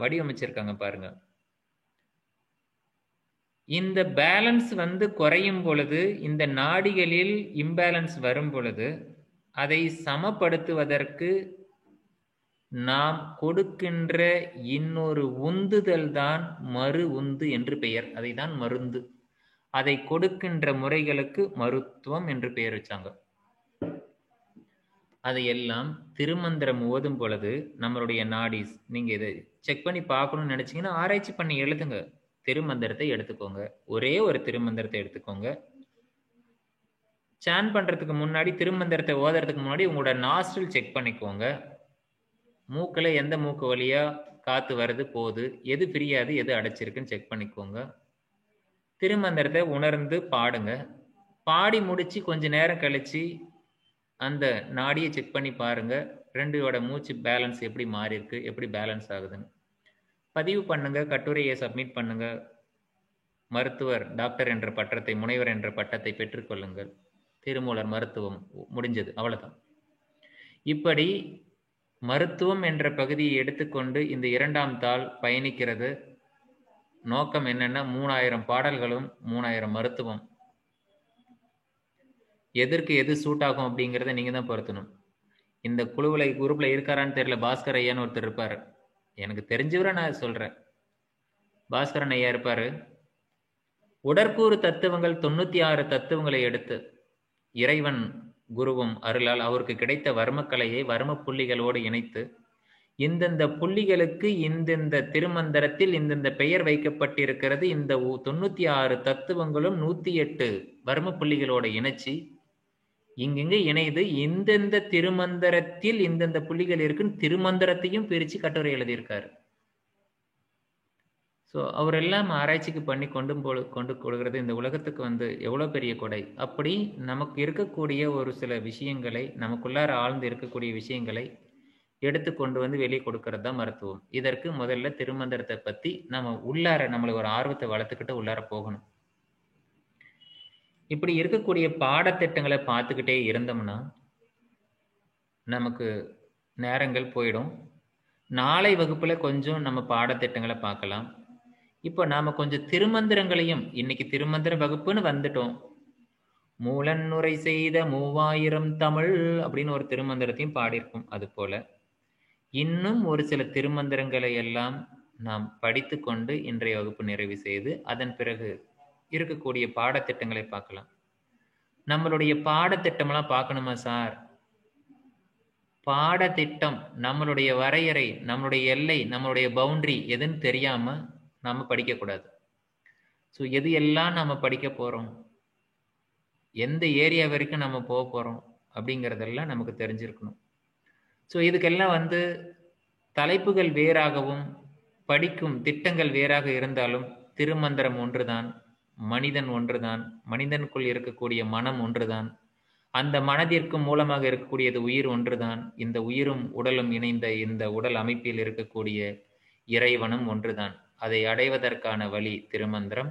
வடிவமைச்சிருக்காங்க பாருங்க. இந்த பேலன்ஸ் குறையும் பொழுது, இந்த நாடிகளில் இம்பேலன்ஸ் வரும் பொழுது அதை சமப்படுத்துவதற்கு நாம் கொடுக்கின்ற இன்னொரு உந்துதல் தான் மறு உந்து என்று பெயர். அதை தான் மருந்து. அதை கொடுக்கின்ற முறைகளுக்கு மருத்துவம் என்று பெயர் வச்சாங்க. அதையெல்லாம் திருமந்திரம் ஓதும் பொழுது நம்மளுடைய நாடிஸ், நீங்க இதை செக் பண்ணி பார்க்கணும்னு நினைச்சீங்கன்னா ஆராய்ச்சி பண்ணி எழுதுங்க. திருமந்திரத்தை எடுத்துக்கோங்க, ஒரே ஒரு திருமந்திரத்தை எடுத்துக்கோங்க. சான் பண்றதுக்கு முன்னாடி, திருமந்திரத்தை ஓதுறதுக்கு முன்னாடி உங்களோட நாஸ்ட்ரில் செக் பண்ணிக்கோங்க. மூக்குல எந்த மூக்கு வழியா காத்து வருது போகுது, எது பிரியாது எது அடைச்சிருக்குன்னு செக் பண்ணிக்கோங்க. திருமந்திரத்தை உணர்ந்து பாடுங்க. பாடி முடிச்சு கொஞ்ச நேரம் கழிச்சு அந்த நாடியை செக் பண்ணி பாருங்க, 2ஓட மூச்சு பேலன்ஸ் எப்படி மாறி இருக்கு, எப்படி பேலன்ஸ் ஆகுதுன்னு பதிவு பண்ணுங்க. கட்டுரையை சப்மிட் பண்ணுங்க. மருத்துவர் டாக்டர் என்ற பட்டத்தை, முனைவர் என்ற பட்டத்தை பெற்றுக்கொள்ளுங்கள். திருமூலர் மருத்துவம் முடிஞ்சது, அவ்வளவுதான். இப்படி மருத்துவம் என்ற பகுதியை எடுத்துக்கொண்டு இந்த 2ஆம் தாள் பயணிக்கிறது. நோக்கம் என்னன்னா 3000 பாடல்களும் 3000 மருத்துவம். எதற்கு எது சூட் ஆகும் அப்படிங்கிறத நீங்க தான் பொருத்தணும். இந்த குரூப்ல இருக்காரான்னு தெரியல, பாஸ்கர் ஐயான்னு ஒருத்தர் இருப்பாரு, எனக்கு தெரிஞ்சவரை நான் சொல்றேன். பாஸ்கரன் ஐயா இருப்பாரு. உடற்கூறு தத்துவங்கள் 96 தத்துவங்களை எடுத்து இறைவன் குருவும் அருளால் அவருக்கு கிடைத்த வர்மக்கலையை வர்ம புள்ளிகளோடு இணைத்து இந்தந்த புள்ளிகளுக்கு இந்தந்த திருமந்திரத்தில் இந்தந்த பெயர் வைக்கப்பட்டிருக்கிறது, இந்த 96 தத்துவங்களும் 108 வர்ம புள்ளிகளோடு இணைச்சி இங்கெங்க இணைது இந்தந்த திருமந்திரத்தில் இந்தந்த புள்ளிகள் இருக்குன்னு திருமந்திரத்தையும் பிரிச்சு கட்டுரை எழுதியிருக்காரு. ஸோ அவரெல்லாம் ஆராய்ச்சிக்கு பண்ணி கொண்டு கொடுக்கிறது இந்த உலகத்துக்கு எவ்வளோ பெரிய கொடை. அப்படி நமக்கு இருக்கக்கூடிய ஒரு சில விஷயங்களை, நமக்குள்ளார ஆழ்ந்து இருக்கக்கூடிய விஷயங்களை எடுத்து கொண்டு வெளியே கொடுக்கறது தான் மருத்துவம். இதற்கு முதல்ல திருமந்திரத்தை பத்தி நம்ம உள்ளார நம்மளுக்கு ஒரு ஆர்வத்தை வளர்த்துக்கிட்டு உள்ளார போகணும். இப்படி இருக்கக்கூடிய பாடத்திட்டங்களை பார்த்துக்கிட்டே இருந்தோம்னா நமக்கு நேரங்கள் போயிடும். நாளை வகுப்புல கொஞ்சம் நம்ம பாடத்திட்டங்களை பார்க்கலாம். இப்போ நாம கொஞ்சம் திருமந்திரங்களையும், இன்னைக்கு திருமந்திர வகுப்புன்னு வந்துட்டோம். மூலன்னுரை செய்த 3000 தமிழ் அப்படின்னு ஒரு திருமந்திரத்தையும் பாடியிருக்கும். அது போல இன்னும் ஒரு சில திருமந்திரங்களை எல்லாம் நாம் படித்து கொண்டு இன்றைய வகுப்பு நிறைவு செய்து அதன் பிறகு இருக்கக்கூடிய பாடத்திட்டங்களை பார்க்கலாம். நம்மளுடைய பாடத்திட்டம்லாம் பார்க்கணுமா சார்? பாடத்திட்டம், நம்மளுடைய வரையறை, நம்மளுடைய எல்லை, நம்மளுடைய பவுண்டரி எதுன்னு தெரியாம நாம படிக்கக்கூடாது. ஸோ எது எல்லாம் நம்ம படிக்க போறோம், எந்த ஏரியா வரைக்கும் நம்ம போக போறோம் அப்படிங்கிறதெல்லாம் நமக்கு தெரிஞ்சிருக்கணும். ஸோ இதுக்கெல்லாம் தலைப்புகள் வேறாகவும் படிக்கும் திட்டங்கள் வேறாக இருந்தாலும் திருமந்திரம் ஒன்றுதான், மனிதன் ஒன்றுதான், மனிதனுக்குள் இருக்கக்கூடிய மனம் ஒன்றுதான், அந்த மனதிற்கு மூலமாக இருக்கக்கூடியது உயிர் ஒன்றுதான், இந்த உயிரும் உடலும் இணைந்த இந்த உடல் அமைப்பில் இருக்கக்கூடிய இறைவனும் ஒன்றுதான். அதை அடைவதற்கான வழி திருமந்திரம்.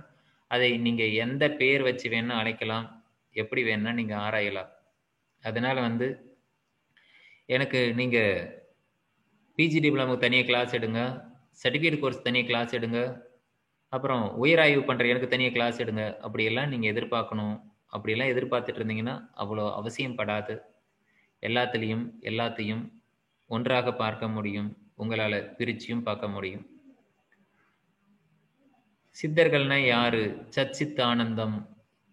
அதை நீங்க எந்த பேர் வச்சு வேணா அழைக்கலாம், எப்படி வேணா நீங்க ஆராயலாம். அதனால எனக்கு நீங்க பிஜி டிப்ளமோக்கு தனியாக கிளாஸ் எடுங்க, சர்டிஃபிகேட் கோர்ஸ் தனியாக கிளாஸ் எடுங்க, அப்புறம் உயராய்வு பண்ணுற எனக்கு தனியாக கிளாஸ் எடுங்க அப்படியெல்லாம் நீங்கள் எதிர்பார்க்கணும். அப்படியெல்லாம் எதிர்பார்த்துட்டு இருந்தீங்கன்னா அவ்வளோ அவசியம் படாது. எல்லாத்தையும் ஒன்றாக பார்க்க முடியும், உங்களால் பிரிச்சியும் பார்க்க முடியும். சித்தர்கள்னா யாரு, சச்சித் ஆனந்தம்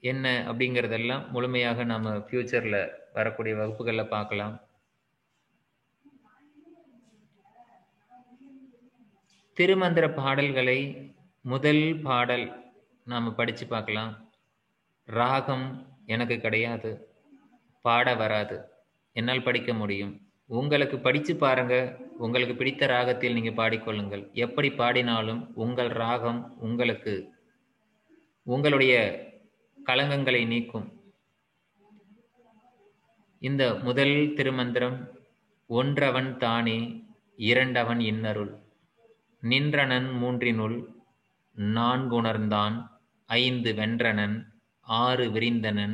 என்ன அப்படிங்கிறதெல்லாம் முழுமையாக நம்ம ஃபியூச்சரில் வரக்கூடிய வகுப்புகளில் பார்க்கலாம். திருமந்திர பாடல்களை முதல் பாடல் நாம் படித்து பார்க்கலாம். ராகம் எனக்கு கிடையாது, பாட வராது, என்னால் படிக்க முடியும். உங்களுக்கு படித்து பாருங்க, உங்களுக்கு பிடித்த ராகத்தில் நீங்கள் பாடிக்கொள்ளுங்கள். எப்படி பாடினாலும் உங்கள் ராகம் உங்களுக்கு உங்களுடைய களங்கங்களை நீக்கும். இந்த முதல் திருமந்திரம், ஒன்றவன் தானே இரண்டவன் இன்னருள், நின்றனன் மூன்றினுள் நான்குணர்ந்தான், ஐந்து வென்றனன் ஆறு விரிந்தனன்,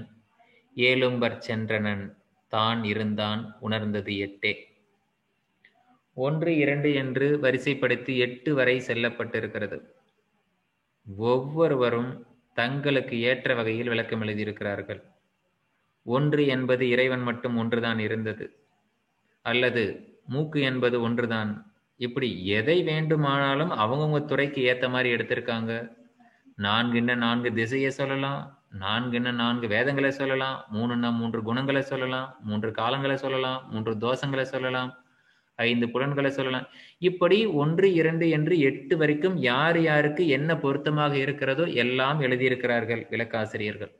ஏழும்பற் சென்றனன் தான் இருந்தான் உணர்ந்தது எட்டே. 1, 2 என்று வரிசைப்படுத்தி 8 வரை செல்லப்பட்டிருக்கிறது. ஒவ்வொருவரும் தங்களுக்கு ஏற்ற வகையில் விளக்கம் எழுதியிருக்கிறார்கள். 1 என்பது இறைவன் மட்டும் ஒன்றுதான் இருந்தது, அல்லது மூக்கு என்பது ஒன்றுதான். இப்படி எதை வேண்டுமானாலும் அவங்கவுங்க துறைக்கு ஏற்ற மாதிரி எடுத்திருக்காங்க. 4 திசையை சொல்லலாம், 4 வேதங்களை சொல்லலாம், 3 குணங்களை சொல்லலாம், 3 காலங்களை சொல்லலாம், 3 தோஷங்களை சொல்லலாம், 5 புலன்களை சொல்லலாம். இப்படி 1, 2 என்று 8 வரைக்கும் யார் யாருக்கு என்ன பொருத்தமாக இருக்கிறதோ எல்லாம் எழுதியிருக்கிறார்கள் விளக்காசிரியர்கள்.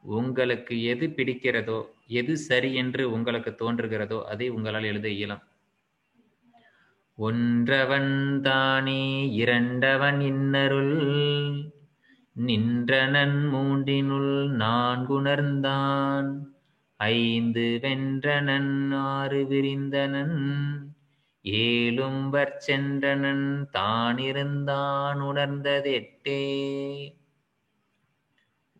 உங்களுக்கு எது பிடிக்கிறதோ, எது சரி என்று உங்களுக்கு தோன்றுகிறதோ அதை உங்களால் எழுத இயலும். ஒன்றவன் தானே இரண்டவன் இன்னருள், நின்றனன் மூன்றினுள் நான்குணர்ந்தான், ஐந்து வென்றனன் ஆறு விரிந்தனன், ஏழும்பற் சென்றனன் தானிருந்தான் உணர்ந்தது எட்டே.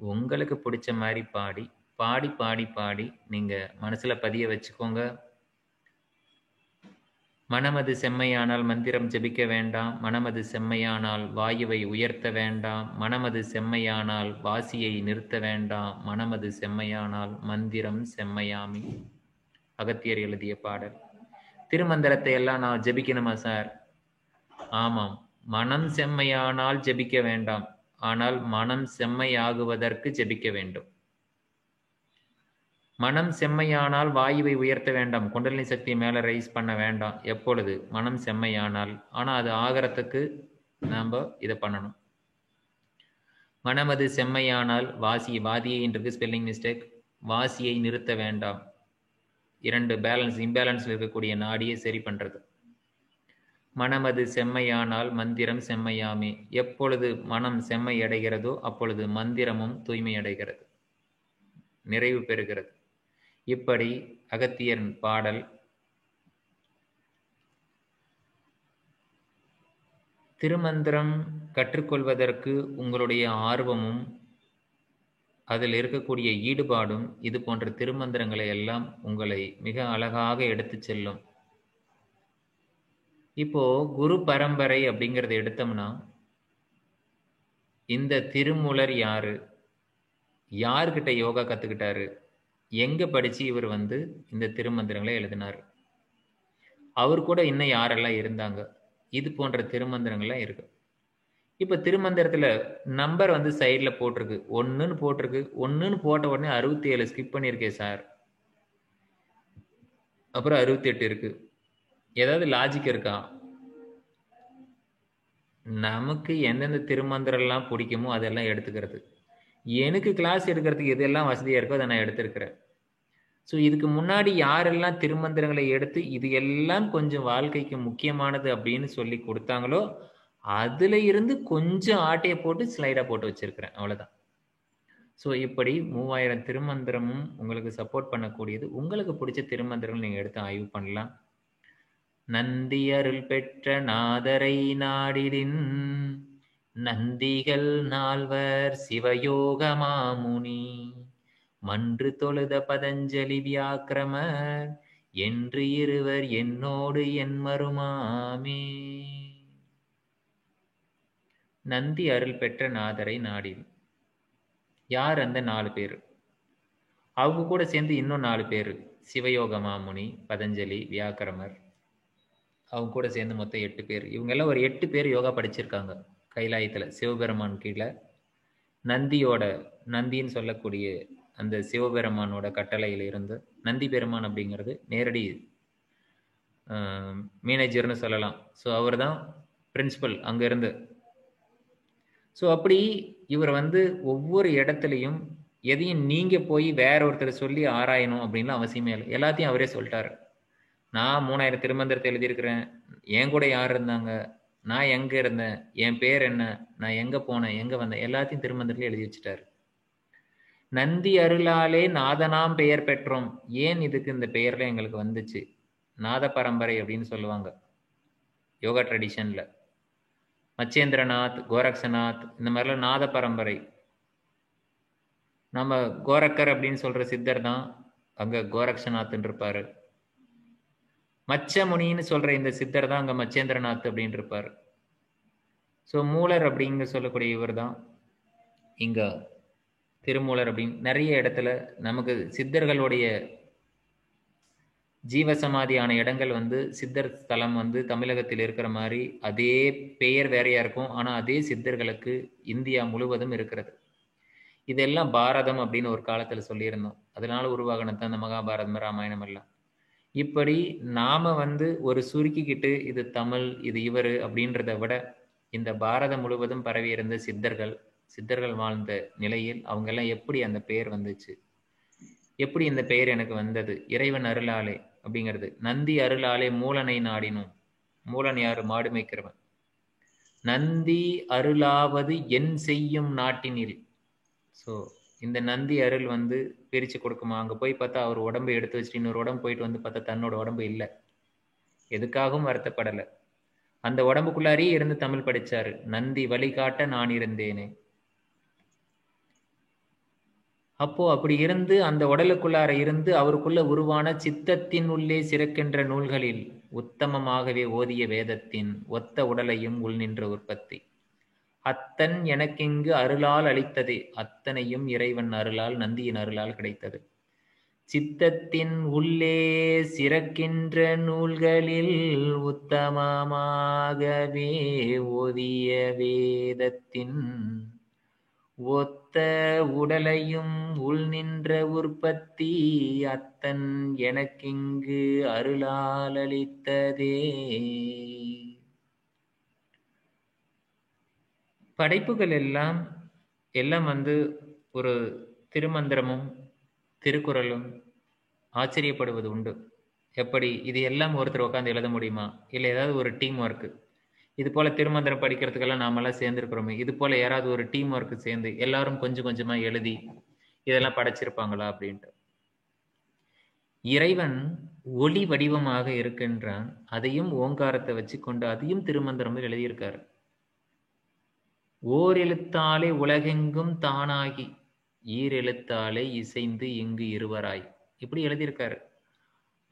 உங்களுக்கு பிடிச்ச மாதிரி பாடி பாடி பாடி பாடி நீங்க மனசுல பதிய வச்சுக்கோங்க. மனமது செம்மையானால் மந்திரம் ஜெபிக்க வேண்டாம், மனமது செம்மையானால் வாயுவை உயர்த்த வேண்டாம், மனமது செம்மையானால் வாசியை நிறுத்த வேண்டாம், மனமது செம்மையானால் மந்திரம் செம்மையாமி. அகத்தியர் எழுதிய பாடல். திருமந்திரத்தை எல்லாம் நான் ஜெபிக்கணுமா சார்? ஆமாம், மனம் செம்மையானால் ஜெபிக்க வேண்டாம், ஆனால் மனம் செம்மையாகுவதற்கு ஜெபிக்க வேண்டும். மனம் செம்மையானால் வாயுவை உயர்த்த வேண்டாம், குண்டலினி சக்தியை மேல ரைஸ் பண்ண வேண்டாம். எப்பொழுது? மனம் செம்மையானால். ஆனா அது ஆகிறதுக்கு நாம இதை பண்ணணும். மனமது செம்மையானால் வாதியைன்றது ஸ்பெல்லிங் மிஸ்டேக், வாசியை நிறுத்த வேண்டாம். 2 இம்பேலன்ஸ்ல இருக்கக்கூடிய நாடியை சரி பண்றது. மனமது செம்மையானால் மந்திரம் செம்மையாமே. எப்பொழுது மனம் செம்மை அடைகிறதோ அப்பொழுது மந்திரமும் தூய்மை அடைகிறது, நிறைவு பெறுகிறது. இப்படி அகத்தியரின் பாடல். திருமந்திரம் கற்றுக்கொள்வதற்கு உங்களுடைய ஆர்வமும் அதில் இருக்கக்கூடிய ஈடுபாடும் இது போன்ற திருமந்திரங்களை எல்லாம் உங்களை மிக அழகாக எடுத்து செல்லும். இப்போ குரு பரம்பரை அப்படிங்கிறத எடுத்தோம்னா இந்த திருமூலர் யாரு, யார்கிட்ட யோகா கத்துக்கிட்டாரு, எங்க படிச்சு இவர் வந்து இந்த திருமந்திரங்களை எழுதினார், அவர் கூட இன்னும் யாரெல்லாம் இருந்தாங்க, இது போன்ற திருமந்திரங்கள்லாம் இருக்கு. இப்ப திருமந்திரத்துல நம்பர் வந்து சைட்ல போட்டிருக்கு, 1ன்னு போட்டிருக்கு. 1ன்னு போட்ட உடனே 67 ஸ்கிப் பண்ணியிருக்கேன் சார், அப்புறம் 68 இருக்கு. ஏதாவது லாஜிக் இருக்கா? நமக்கு எந்தெந்த திருமந்திரம் எல்லாம் பிடிக்குமோ அதெல்லாம் எடுத்துக்கிறது. எனக்கு கிளாஸ் எடுக்கிறதுக்கு எதெல்லாம் வசதியா இருக்கோ அதை நான் எடுத்திருக்கிறேன். ஸோ இதுக்கு முன்னாடி யாரெல்லாம் திருமந்திரங்களை எடுத்து இது எல்லாம் கொஞ்சம் வாழ்க்கைக்கு முக்கியமானது அப்படின்னு சொல்லி கொடுத்தாங்களோ அதுல இருந்து கொஞ்சம் ஆட்டையை போட்டு ஸ்லைடா போட்டு வச்சிருக்கிறேன், அவ்வளவுதான். ஸோ இப்படி 3000 திருமந்திரமும் உங்களுக்கு சப்போர்ட் பண்ணக்கூடியது. உங்களுக்கு பிடிச்ச திருமந்திரங்கள் நீங்க எடுத்து ஆய்வு பண்ணலாம். நந்தி அருள் பெற்ற நாதரை நாடிடின் நந்திகள் நால்வர் சிவயோக மாமுனி மன்று தொழுத பதஞ்சலி வியாக்கிரமர் என்று இருவர் என்னோடு என் மருமாமே. நந்தி அருள் பெற்ற நாதரை நாடின் யார்? அந்த 4 பேர். அவங்க கூட சேர்ந்து இன்னும் 4 பேர், சிவயோக மாமுனி, பதஞ்சலி, வியாக்கிரமர், அவங்க கூட சேர்ந்து மொத்தம் 8 பேர். இவங்க எல்லாம் ஒரு 8 பேர் யோகா படிச்சிருக்காங்க கைலாயத்துல, சிவபெருமான் கீழே. நந்தின்னு சொல்லக்கூடிய அந்த சிவபெருமானோட கட்டளையில இருந்து, நந்தி பெருமான் அப்படிங்கிறது நேரடி மேனேஜர்னு சொல்லலாம். ஸோ அவர் தான் பிரின்சிபல் அங்க இருந்து. ஸோ அப்படி இவர் வந்து ஒவ்வொரு இடத்துலையும் எதையும் நீங்க போய் வேற ஒருத்தர் சொல்லி ஆராயணும் அப்படின்னு அவசியமே இல்லை, எல்லாத்தையும் அவரே சொல்லிட்டாரு. நான் 3000 திருமந்திரத்தை எழுதியிருக்கிறேன், என் கூட யார் இருந்தாங்க, நான் எங்க இருந்தேன், என் பேர் என்ன, நான் எங்க போனேன், எங்க வந்தேன், எல்லாத்தையும் திருமந்திரத்துல எழுதி வச்சுட்டாரு. நந்தி அருளாலே நாதனாம் பெயர் பெற்றோம். ஏன் இதுக்கு இந்த பெயர்ல எங்களுக்கு வந்துச்சு? நாத பரம்பரை அப்படின்னு சொல்லுவாங்க யோகா ட்ரெடிஷன்ல. மச்சேந்திரநாத், கோரக்ஷநாத், இந்த மாதிரிலாம் நாத பரம்பரை. நம்ம கோரக்கர் அப்படின்னு சொல்ற சித்தர் தான் அங்க கோரக்ஷநாத்ன்னு இருப்பாரு. மச்சமுனின்னு சொல்ற இந்த சித்தர் தான் அங்க மச்சேந்திரநாத் அப்படின்னு இருப்பாரு. ஸோ மூலர் அப்படிங்க சொல்லக்கூடிய இவர் தான் இங்க திருமூலர் அப்படின்னு. நிறைய இடத்துல நமக்கு சித்தர்களுடைய ஜீவசமாதியான இடங்கள் வந்து சித்தர் ஸ்தலம் வந்து தமிழகத்தில் இருக்கிற மாதிரி அதே பெயர் வேறையா இருக்கும், ஆனா அதே சித்தர்களுக்கு இந்தியா முழுவதும் இருக்கிறது. இதெல்லாம் பாரதம் அப்படின்னு ஒரு காலத்துல சொல்லியிருந்தோம். அதனால உருவாகினது அந்த மகாபாரதம், ராமாயணம் எல்லாம். இப்படி நாம வந்து ஒரு சுருக்கிக்கிட்டு இது தமிழ், இது இவரு அப்படின்றத விட இந்த பாரதம் முழுவதும் பரவி இருந்த சித்தர்கள் வாழ்ந்த நிலையில் அவங்க எல்லாம் எப்படி அந்த பெயர் வந்துச்சு, எப்படி இந்த பெயர் எனக்கு வந்தது, இறைவன் அருளாலே அப்படிங்கிறது. நந்தி அருளாலே மூலனை நாடினோம். மூலன் யாரு? மாடு மேய்க்கிறவன். நந்தி அருளாவது என் செய்யும் நாட்டினில். ஸோ இந்த நந்தி அருள் வந்து பிரிச்சு கொடுக்குமா? அங்க போய் பார்த்தா அவர் உடம்பு எடுத்து வச்சுட்டு இன்னொரு உடம்பு போயிட்டு வந்து பார்த்தா தன்னோட உடம்பு இல்லை. எதுக்காகவும் வருத்தப்படலை. அந்த உடம்புக்குள்ளாரே இருந்து தமிழ் படிச்சாரு. நந்தி வழிகாட்ட நான் இருந்தேனே. அப்போ அப்படி இருந்து அந்த உடலுக்குள்ளார இருந்து அவருக்குள்ள உருவான சித்தத்தின் உள்ளே சிறக்கின்ற நூல்களில் உத்தமமாகவே ஓதிய வேதத்தின் ஒத்த உடலையும் உள் நின்ற உற்பத்தி. அத்தன் எனக்கிங்கு அருளால் அளித்ததே, அத்தனையும் இறைவன் அருளால், நந்தியின் அருளால் கிடைத்தது. சித்தத்தின் உள்ளே சிறக்கின்ற நூல்களில் உத்தமமாகவே ஓதிய வேதத்தின் ஒத்த உடலையும் உள் நின்ற உற்பத்தி. அத்தன் எனக்கிங்கு அருளால் அளித்ததே. படைப்புகள் எல்லாம் வந்து ஒரு திருமந்திரமும் திருக்குறளும் ஆச்சரியப்படுவது உண்டு. எப்படி இது எல்லாம் ஒருத்தர் உட்காந்து எழுத முடியுமா? இல்லை ஏதாவது ஒரு டீம் ஒர்க்கு. இது போல திருமந்திரம் படிக்கிறதுக்கெல்லாம் நாமெல்லாம் சேர்ந்துருக்கிறோமே, இது போல யாராவது ஒரு டீம் ஒர்க்கு சேர்ந்து எல்லாரும் கொஞ்சம் கொஞ்சமா எழுதி இதெல்லாம் படைச்சிருப்பாங்களா அப்படின்ட்டு. இறைவன் ஒளி வடிவமாக இருக்கின்றான். அதையும் ஓங்காரத்தை வச்சு கொண்டு அதையும் திருமந்திரம் எழுதியிருக்காரு. ஓர் எழுத்தாலே உலகெங்கும் தானாகி ஈரெழுத்தாலே இசைந்து இங்கு இருவராய், இப்படி எழுதியிருக்காரு.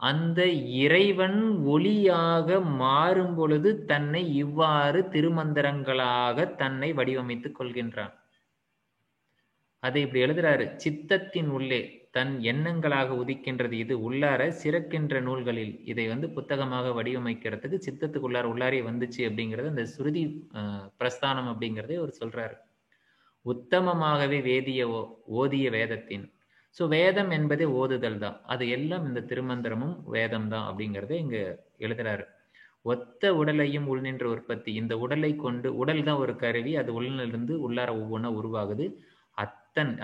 அந்த இறைவன் ஒளியாக மாறும் பொழுது தன்னை இவ்வாறு திருமந்திரங்களாக தன்னை வடிவமைத்துக் கொள்கின்றான். அதை இப்படி எழுதுறாரு. சித்தத்தின் உள்ளே தன் எண்ணங்களாக உதிக்கின்றது இது, உள்ளார சிறக்கின்ற நூல்களில் இதை புத்தகமாக வடிவமைக்கிறதுக்கு சித்தத்துக்கு உள்ளாரே வந்துச்சு அப்படிங்கிறது அந்த சுருதி பிரஸ்தானம் அப்படிங்கிறதே அவர் சொல்றாரு. உத்தமமாகவே ஓதிய வேதத்தின். ஸோ வேதம் என்பதே ஓதுதல் தான். அது எல்லாம் இந்த திருமந்திரமும் வேதம் தான் அப்படிங்கிறத இங்க எழுதுறாரு. ஒத்த உடலையும் உள் நின்ற உற்பத்தி. இந்த உடலை கொண்டு, உடல் தான் ஒரு கருவி, அது உள்நிலிருந்து உள்ளார ஒவ்வொன்றா உருவாகுது.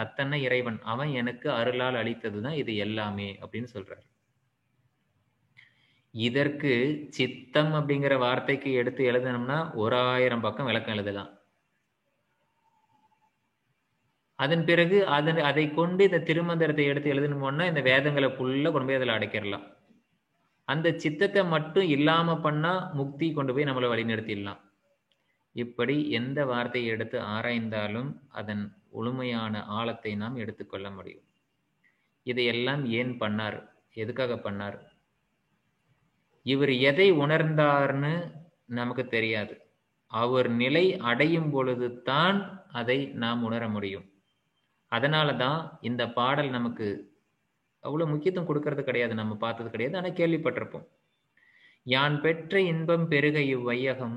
அத்தனை இறைவன், அவன் எனக்கு அருளால் அளித்ததுதான் இது எல்லாமே அப்படின்னு சொல்றாரு. இதற்கு சித்தம் அப்படிங்கிற வார்த்தைக்கு எடுத்து எழுதணும்னா 1000 பக்கம் விளக்கம் எழுதலாம். அதன் பிறகு அதை கொண்டு இந்த திருமந்திரத்தை எடுத்து எழுதணும்னா இந்த வேதங்களை ஃபுல்லா கொண்டு போய் அதில் அடைக்கிடலாம். அந்த சித்தத்தை மட்டும் இல்லாம பண்ணா முக்தி கொண்டு போய் நம்மளை வழிநடத்திடலாம். இப்படி எந்த வார்த்தையை எடுத்து ஆராய்ந்தாலும் அதன் முழுமையான ஆழத்தை நாம் எடுத்துக்கொள்ள முடியும். இதையெல்லாம் ஏன் பண்ணார், எதுக்காக பண்ணார், இவர் எதை உணர்ந்தார்னு நமக்கு தெரியாது. அவர் நிலை அடையும் பொழுது தான் அதை நாம் உணர முடியும். அதனால தான் இந்த பாடல் நமக்கு அவ்வளவு முக்கியத்துவம் கொடுக்கறது கிடையாது, நம்ம பார்த்தது கிடையாது, ஆனால் கேள்விப்பட்டிருப்போம். யான் பெற்ற இன்பம் பெருக இவ்வையகம்,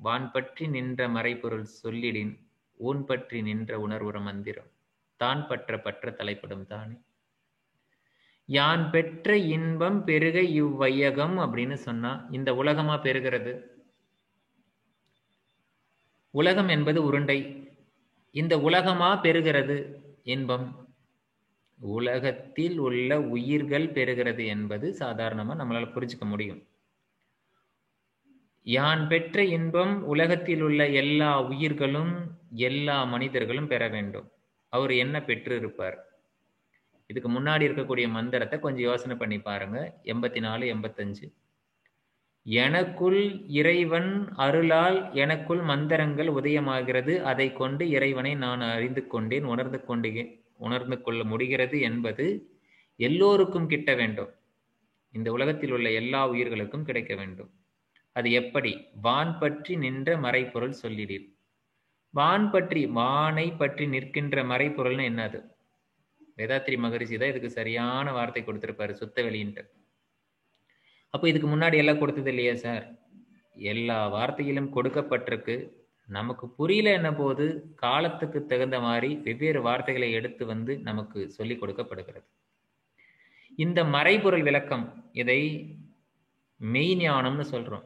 வான் பற்றி நின்ற மறைபொருள் சொல்லிடின், ஊன் பற்றி நின்ற உணர்வுற மந்திரம், தான் பற்ற தலைப்படும் தானே. யான் பெற்ற இன்பம் பெருக இவ்வையகம் அப்படின்னு சொன்னா இந்த உலகமா பெருகிறது? உலகம் என்பது உருண்டை. இந்த உலகமா பெறுகிறது இன்பம்? உலகத்தில் உள்ள உயிர்கள் பெறுகிறது என்பது சாதாரணமா நம்மளால புரிஞ்சுக்க முடியும். யான் பெற்ற இன்பம் உலகத்தில் உள்ள எல்லா உயிர்களும் எல்லா மனிதர்களும் பெற வேண்டும். அவர் என்ன பெற்று இருப்பார்? இதுக்கு முன்னாடி இருக்கக்கூடிய மந்திரத்தை கொஞ்சம் யோசனை பண்ணி பாருங்க. 84, 85. எனக்குள் இறைவன் அருளால் எனக்குள் மந்திரங்கள் உதயமாகிறது, அதை கொண்டு இறைவனை நான் அறிந்து கொண்டேன், உணர்ந்து கொள்ள முடிகிறது என்பது எல்லோருக்கும் கிட்ட வேண்டும். இந்த உலகத்தில் உள்ள எல்லா உயிர்களுக்கும் கிடைக்க வேண்டும். அது எப்படி? வான் பற்றி நின்ற மறைப்பொருள் சொல்லிடீர். வானை பற்றி நிற்கின்ற மறைப்பொருள்னு என்னது? வேதாத்திரி மகரிஷி தான் இதுக்கு சரியான வார்த்தை கொடுத்திருப்பாரு, சுத்த வெளியின்ட்டு. அப்போ இதுக்கு முன்னாடி எல்லாம் கொடுத்தது இல்லையா சார்? எல்லா வார்த்தையிலும் கொடுக்கப்பட்டிருக்கு. நமக்கு புரியல என்ன போது காலத்துக்கு தகுந்த மாதிரி வெவ்வேறு வார்த்தைகளை எடுத்து நமக்கு சொல்லி கொடுக்கப்படுகிறது. இந்த மறைபொருள் விளக்கம், இதை மெய்ஞானம்னு சொல்றோம்.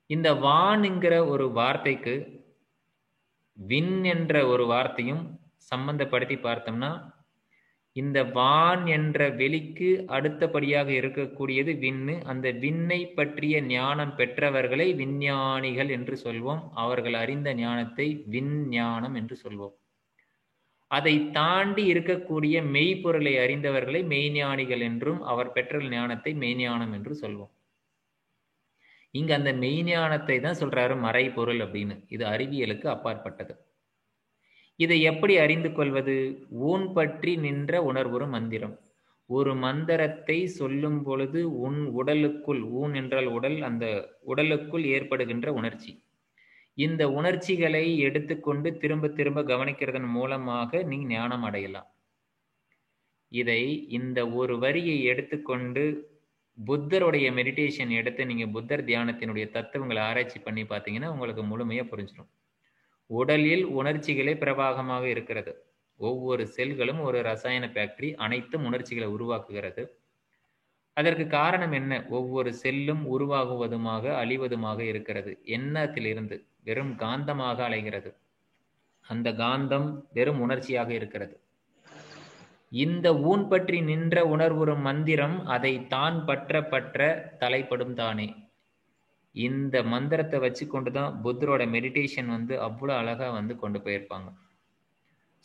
இந்த வான்ங்கிற ஒரு வார்த்தைக்கு விண் என்ற ஒரு வார்த்தையும் சம்பந்தப்படுத்தி பார்த்தோம்னா, இந்த வான் என்ற வெளிக்கு அடுத்தபடியாக இருக்கக்கூடியது விண்ணு. அந்த விண்ணை பற்றிய ஞானம் பெற்றவர்களை விஞ்ஞானிகள் என்று சொல்வோம். அவர்கள் அறிந்த ஞானத்தை விஞ்ஞானம் என்று சொல்வோம். அதை தாண்டி இருக்கக்கூடிய மெய்ப்பொருளை அறிந்தவர்களை மெய்ஞானிகள் என்றும், அவர் பெற்ற ஞானத்தை மெய்ஞானம் என்று சொல்வோம். இங்க அந்த மெய்ஞானத்தை தான் சொல்றாரு மறைபொருள் அப்படின்னு. இது அறிவியலுக்கு அப்பாற்பட்டது. இதை எப்படி அறிந்து கொள்வது? ஊன் பற்றி நின்ற உணர்வுறு மந்திரம். ஒரு மந்திரத்தை சொல்லும் பொழுது உன் உடலுக்குள், ஊன் என்றால் உடல், அந்த உடலுக்குள் ஏற்படுகின்ற உணர்ச்சி, இந்த உணர்ச்சிகளை எடுத்துக்கொண்டு திரும்ப திரும்ப கவனிக்கிறதன் மூலமாக நீ ஞானம் அடையலாம். இதை இந்த ஒரு வரியை எடுத்துக்கொண்டு புத்தருடைய மெடிடேஷன் எடுத்து நீங்க புத்தர் தியானத்தினுடைய தத்துவங்களை ஆராய்ச்சி பண்ணி பார்த்தீங்கன்னா உங்களுக்கு முழுமையா புரிஞ்சிடும். உடலில் உணர்ச்சிகளே பிரவாகமாக இருக்கிறது. ஒவ்வொரு செல்களும் ஒரு ரசாயன ஃபேக்டரி, அனைத்தும் உணர்ச்சிகளை உருவாக்குகிறது. அதற்கு காரணம் என்ன? ஒவ்வொரு செல்லும் உருவாகுவதுமாக அழிவதுமாக இருக்கிறது. எண்ணத்திலிருந்து வெறும் காந்தமாக அலைகிறது. அந்த காந்தம் வெறும் உணர்ச்சியாக இருக்கிறது. இந்த ஊன் பற்றி நின்ற உணர்வுறும் மந்திரம் அதை தான் பற்ற தலைப்படும் தானே. இந்த மந்திரத்தை வச்சு கொண்டுதான் புத்தரோட மெடிடேஷன் அவ்வளோ அழகா கொண்டு போயிருப்பாங்க.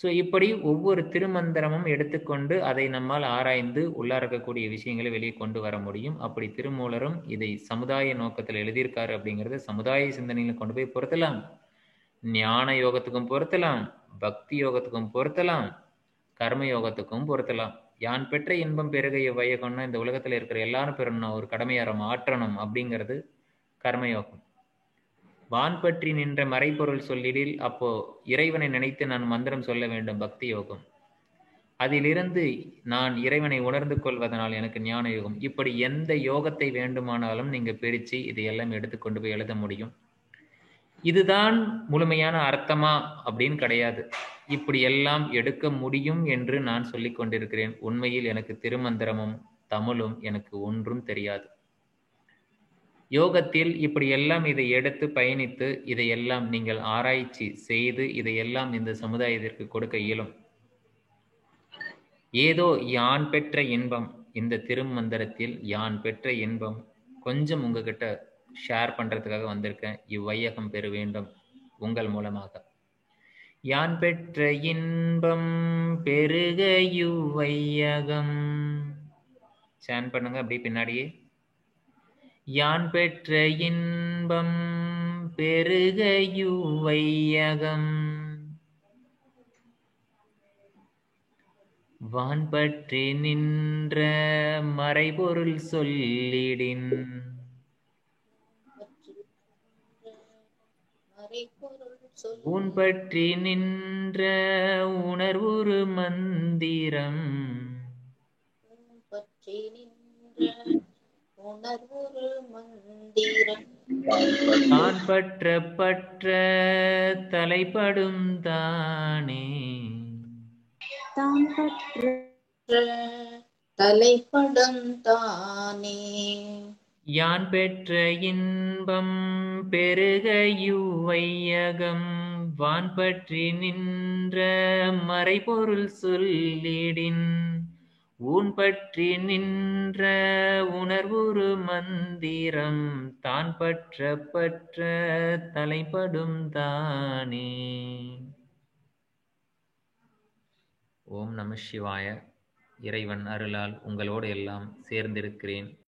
ஸோ இப்படி ஒவ்வொரு திருமந்திரமும் எடுத்துக்கொண்டு அதை நம்மால் ஆராய்ந்து உள்ளார இருக்கக்கூடிய விஷயங்களை வெளியே கொண்டு வர முடியும். அப்படி திருமூலரும் இதை சமுதாய நோக்கத்தில் எழுதியிருக்காரு அப்படிங்கிறத சமுதாய சிந்தனையில கொண்டு போய் பொருத்தலாம். ஞான யோகத்துக்கும் பொருத்தலாம், பக்தி யோகத்துக்கும் பொருத்தலாம், கர்ம யோகத்துக்கும் பொருத்தலாம். யான் பெற்ற இன்பம் பெருக இவ்வையகம்னா இந்த உலகத்துல இருக்கிற எல்லாரும் பெறணும், ஒரு கடமையார ஆற்றணும் அப்படிங்கிறது கர்மயோகம். வான் பற்றி நின்ற மறைபொருள் சொல்லிடில் அப்போ இறைவனை நினைத்து நான் மந்திரம் சொல்ல வேண்டும், பக்தி யோகம். அதிலிருந்து நான் இறைவனை உணர்ந்து கொள்வதனால் எனக்கு ஞான யோகம். இப்படி எந்த யோகத்தை வேண்டுமானாலும் நீங்க பிரிச்சு இதையெல்லாம் எடுத்துக்கொண்டு போய் எழுத முடியும். இதுதான் முழுமையான அர்த்தமா அப்படின்னு கிடையாது. இப்படி எல்லாம் எடுக்க முடியும் என்று நான் சொல்லிக் கொண்டிருக்கிறேன். உண்மையில் எனக்கு திருமந்திரமும் தமிழும் எனக்கு ஒன்றும் தெரியாது. யோகத்தில் இப்படி எல்லாம் இதை எடுத்து பயணித்து இதையெல்லாம் நீங்கள் ஆராய்ச்சி செய்து இதையெல்லாம் இந்த சமுதாயத்திற்கு கொடுக்க இயலும். ஏதோ யான் பெற்ற இன்பம், இந்த திருமந்திரத்தில் யான் பெற்ற இன்பம் கொஞ்சம் உங்ககிட்ட ஷேர் பண்றதுக்காக வந்திருக்கேன். இவ்வையகம் பெற வேண்டும் உங்கள் மூலமாக. யான் பெற்ற இன்பம் பெருக இவ்வையகம். சேன் பண்ணுங்க அப்படி பின்னாடியே. யான் பெற்ற இன்பம் பெருக இவ்வையகம். வான் பற்றி நின்ற மறைபொருள் சொல்லிடின். ஊன் பற்றி நின்ற உணர்வுறு மந்திரம். தான் பற்ற பற்ற தலைப்படும் தானே. தான் பற்ற தலைப்படும் தானே. யான் பெற்ற இன்பம் பெருக இவ்வையகம். வான் பற்றி நின்ற மறைபொருள் சொல்லிடின். ஊன் பற்றி நின்ற உணர்வுறு மந்திரம். தான் பற்ற பற்ற தலைப்படும் தானே. ஓம் நம சிவாய. இறைவன் அருளால் உங்களோடு எல்லாம் சேர்ந்திருக்கிறேன்.